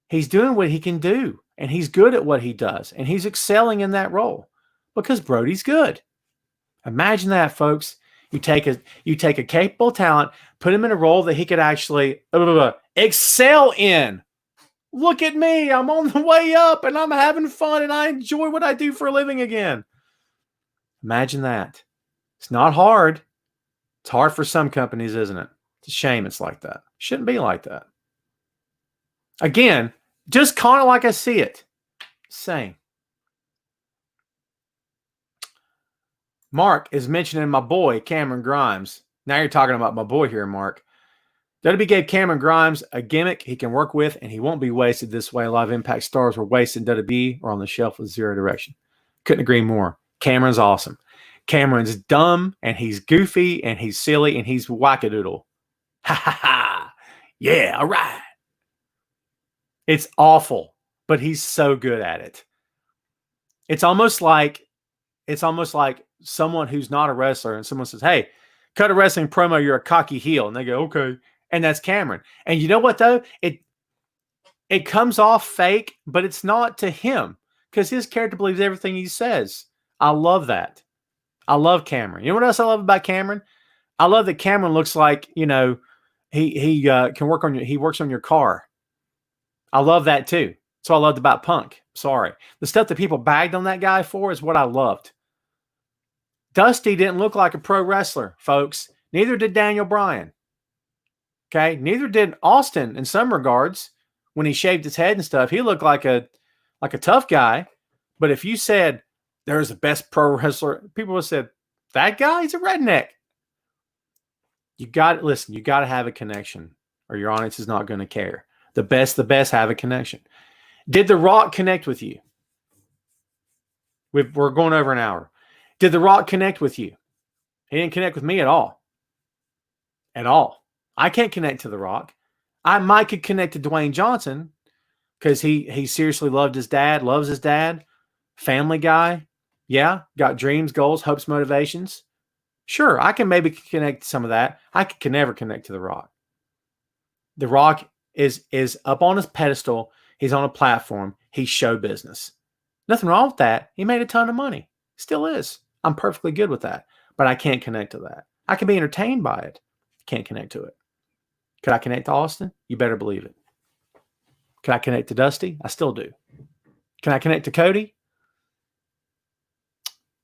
Speaker 1: He's doing what he can do, and he's good at what he does, and he's excelling in that role because Brody's good. Imagine that, folks. You take a capable talent, put him in a role that he could actually excel in. Look at me. I'm on the way up, and I'm having fun, and I enjoy what I do for a living again. Imagine that. It's not hard. It's hard for some companies, isn't it? It's a shame it's like that. Shouldn't be like that. Again, just kind of like I see it. Same. Mark is mentioning my boy, Cameron Grimes. Now you're talking about my boy here, Mark. WWE gave Cameron Grimes a gimmick he can work with, and he won't be wasted this way. A lot of Impact stars were wasted in WWE or on the shelf with zero direction. Couldn't agree more. Cameron's awesome. Cameron's dumb, and he's goofy, and he's silly, and he's wackadoodle. Ha ha ha. Yeah, all right. It's awful, but he's so good at it. It's almost like someone who's not a wrestler and someone says, hey, cut a wrestling promo, you're a cocky heel. And they go, okay. And that's Cameron. And you know what, though? It comes off fake, but it's not to him because his character believes everything he says. I love that. I love Cameron. You know what else I love about Cameron? I love that Cameron looks like, he can work on he works on your car. I love that too. That's what I loved about Punk. Sorry. The stuff that people bagged on that guy for is what I loved. Dusty didn't look like a pro wrestler, folks. Neither did Daniel Bryan. Okay? Neither did Austin in some regards. When he shaved his head and stuff, he looked like a tough guy. But if you said there's the best pro wrestler, people would have said, that guy, he's a redneck. You got to have a connection or your audience is not going to care. The best have a connection. Did The Rock connect with you? We're going over an hour. Did The Rock connect with you? He didn't connect with me at all. At all. I can't connect to The Rock. I might could connect to Dwayne Johnson because he seriously loves his dad, family guy. Yeah, got dreams, goals, hopes, motivations. Sure, I can maybe connect to some of that. I can never connect to The Rock. The Rock is up on his pedestal. He's on a platform. He's show business. Nothing wrong with that. He made a ton of money. Still is. I'm perfectly good with that. But I can't connect to that. I can be entertained by it. Can't connect to it. Could I connect to Austin? You better believe it. Can I connect to Dusty? I still do. Can I connect to Cody?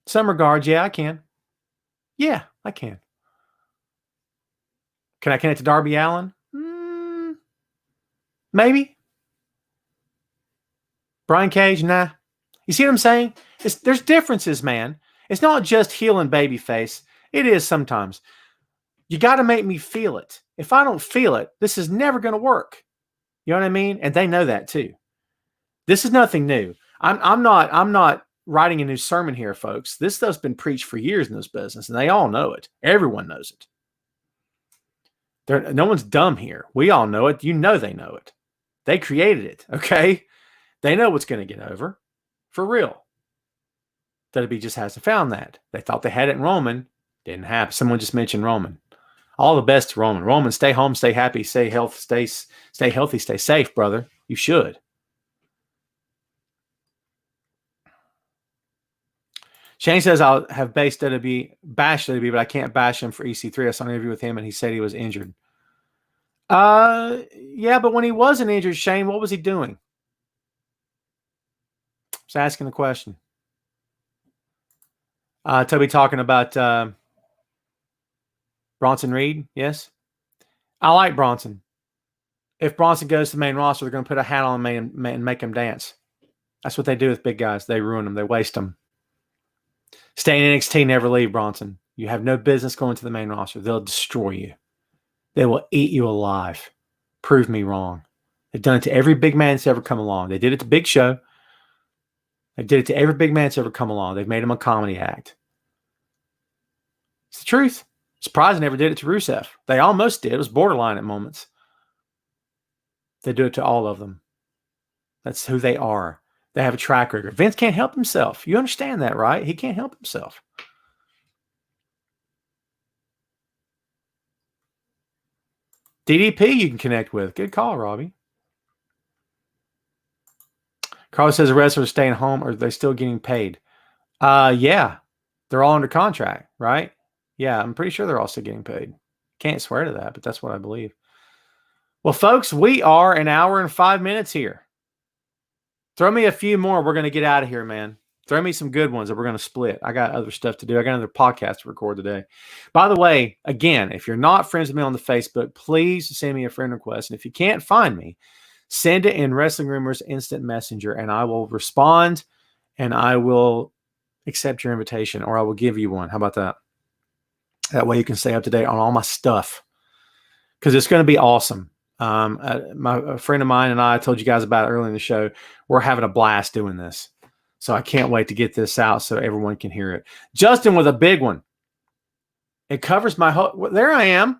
Speaker 1: Some regards, yeah, I can. Yeah, I can. Can I connect to Darby Allin? Maybe. Brian Cage? Nah. You see what I'm saying? There's differences, man. It's not just heel and babyface. It is sometimes. You got to make me feel it. If I don't feel it, this is never going to work. You know what I mean? And they know that too. This is nothing new. I'm not writing a new sermon here, folks. This stuff's been preached for years in this business, and they all know it. Everyone knows it. No one's dumb here. We all know it. You know they know it. They created it, okay? They know what's going to get over. For real. WWE just hasn't found that. They thought they had it in Roman. Didn't happen. Someone just mentioned Roman. All the best to Roman. Roman, stay home, stay happy, stay healthy, stay safe, brother. You should. Shane says I'll have bashed WWE, but I can't bash him for EC3. I saw an interview with him, and he said he was injured. Yeah, but when he wasn't injured, Shane, what was he doing? Just asking the question. Toby talking about Bronson Reed. Yes. I like Bronson. If Bronson goes to the main roster, they're going to put a hat on him and make him dance. That's what they do with big guys. They ruin them. They waste them. Stay in NXT, never leave, Bronson. You have no business going to the main roster. They'll destroy you. They will eat you alive. Prove me wrong. They've done it to every big man that's ever come along. They did it to Big Show. They did it to every big man that's ever come along. They've made him a comedy act. It's the truth. Surprised they never did it to Rusev. They almost did. It was borderline at moments. They do it to all of them. That's who they are. They have a track record. Vince can't help himself. You understand that, right? He can't help himself. DDP you can connect with. Good call, Robbie. Carlos says the wrestlers are staying home, or are they still getting paid? Yeah. They're all under contract, right? Yeah, I'm pretty sure they're all still getting paid. Can't swear to that, but that's what I believe. Well, folks, we are an hour and 5 minutes here. Throw me a few more. We're going to get out of here, man. Throw me some good ones that we're going to split. I got other stuff to do. I got another podcast to record today. By the way, again, if you're not friends with me on the Facebook, please send me a friend request. And if you can't find me, send it in Wrestling Rumors Instant Messenger, and I will respond, and I will accept your invitation, or I will give you one. How about that? That way you can stay up to date on all my stuff, because it's going to be awesome. A friend of mine and I told you guys about it earlier in the show. We're having a blast doing this. So I can't wait to get this out so everyone can hear it. Justin with a big one. It covers my whole... Well, there I am.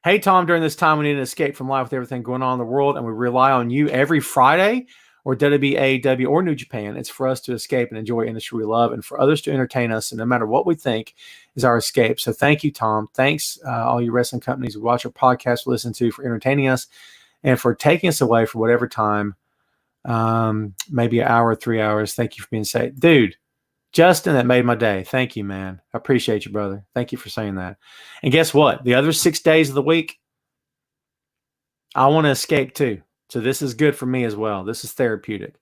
Speaker 1: Hey, Tom, during this time, we need an escape from life with everything going on in the world, and we rely on you every Friday, or WWE, AEW, or New Japan. It's for us to escape and enjoy industry we love, and for others to entertain us, and no matter what we think is our escape. So thank you, Tom. Thanks, all you wrestling companies who watch our podcast, listen to, for entertaining us, and for taking us away for whatever time, maybe an hour, 3 hours. Thank you for being safe. Dude, Justin, that made my day. Thank you, man. I appreciate you, brother. Thank you for saying that. And guess what? The other 6 days of the week, I want to escape too. So this is good for me as well. This is therapeutic.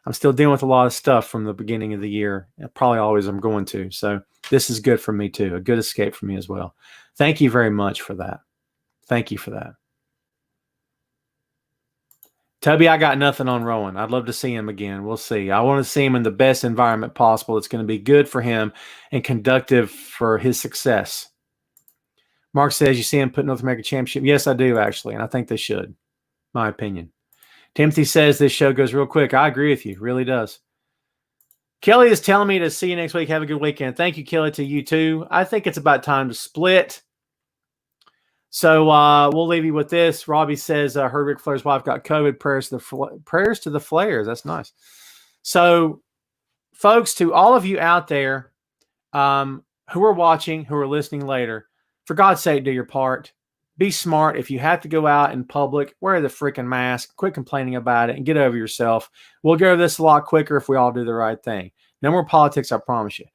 Speaker 1: I'm still dealing with a lot of stuff from the beginning of the year. Probably always I'm going to. So this is good for me too. A good escape for me as well. Thank you very much for that. Thank you for that. Tubby, I got nothing on Rowan. I'd love to see him again. We'll see. I want to see him in the best environment possible. It's going to be good for him and conductive for his success. Mark says, you see him put North American Championship? Yes, I do, actually, and I think they should. My opinion. Timothy says this show goes real quick. I agree with you. It really does. Kelly is telling me to see you next week. Have a good weekend. Thank you, Kelly, to you too. I think it's about time to split. So we'll leave you with this. Robbie says, heard Ric Flair's wife got COVID. Prayers to the Flairs. That's nice. So, folks, to all of you out there who are watching, who are listening later, for God's sake, do your part. Be smart. If you have to go out in public, wear the freaking mask. Quit complaining about it and get over yourself. We'll get over this a lot quicker if we all do the right thing. No more politics, I promise you.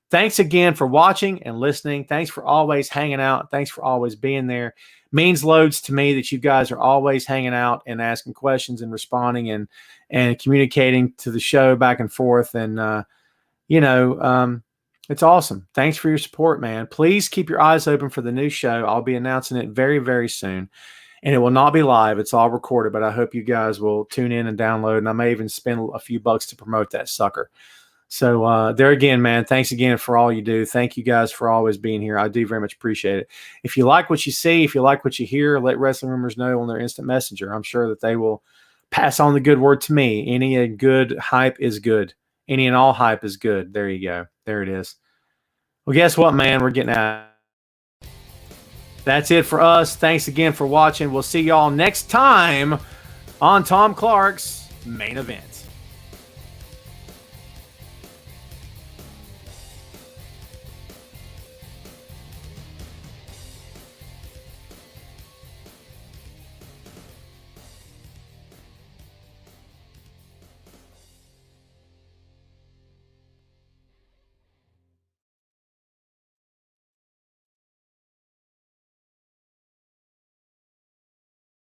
Speaker 1: Thanks again for watching and listening. Thanks for always hanging out. Thanks for always being there. Means loads to me that you guys are always hanging out and asking questions and responding and communicating to the show back and forth. And, it's awesome. Thanks for your support, man. Please keep your eyes open for the new show. I'll be announcing it very, very soon. And it will not be live. It's all recorded, but I hope you guys will tune in and download. And I may even spend a few bucks to promote that sucker. So there again, man, thanks again for all you do. Thank you guys for always being here. I do very much appreciate it. If you like what you see, if you like what you hear, let Wrestling Rumors know on their instant messenger. I'm sure that they will pass on the good word to me. Any good hype is good. Any and all hype is good. There you go. There it is. Well, guess what, man? We're getting out. That's it for us. Thanks again for watching. We'll see y'all next time on Tom Clark's Main Event.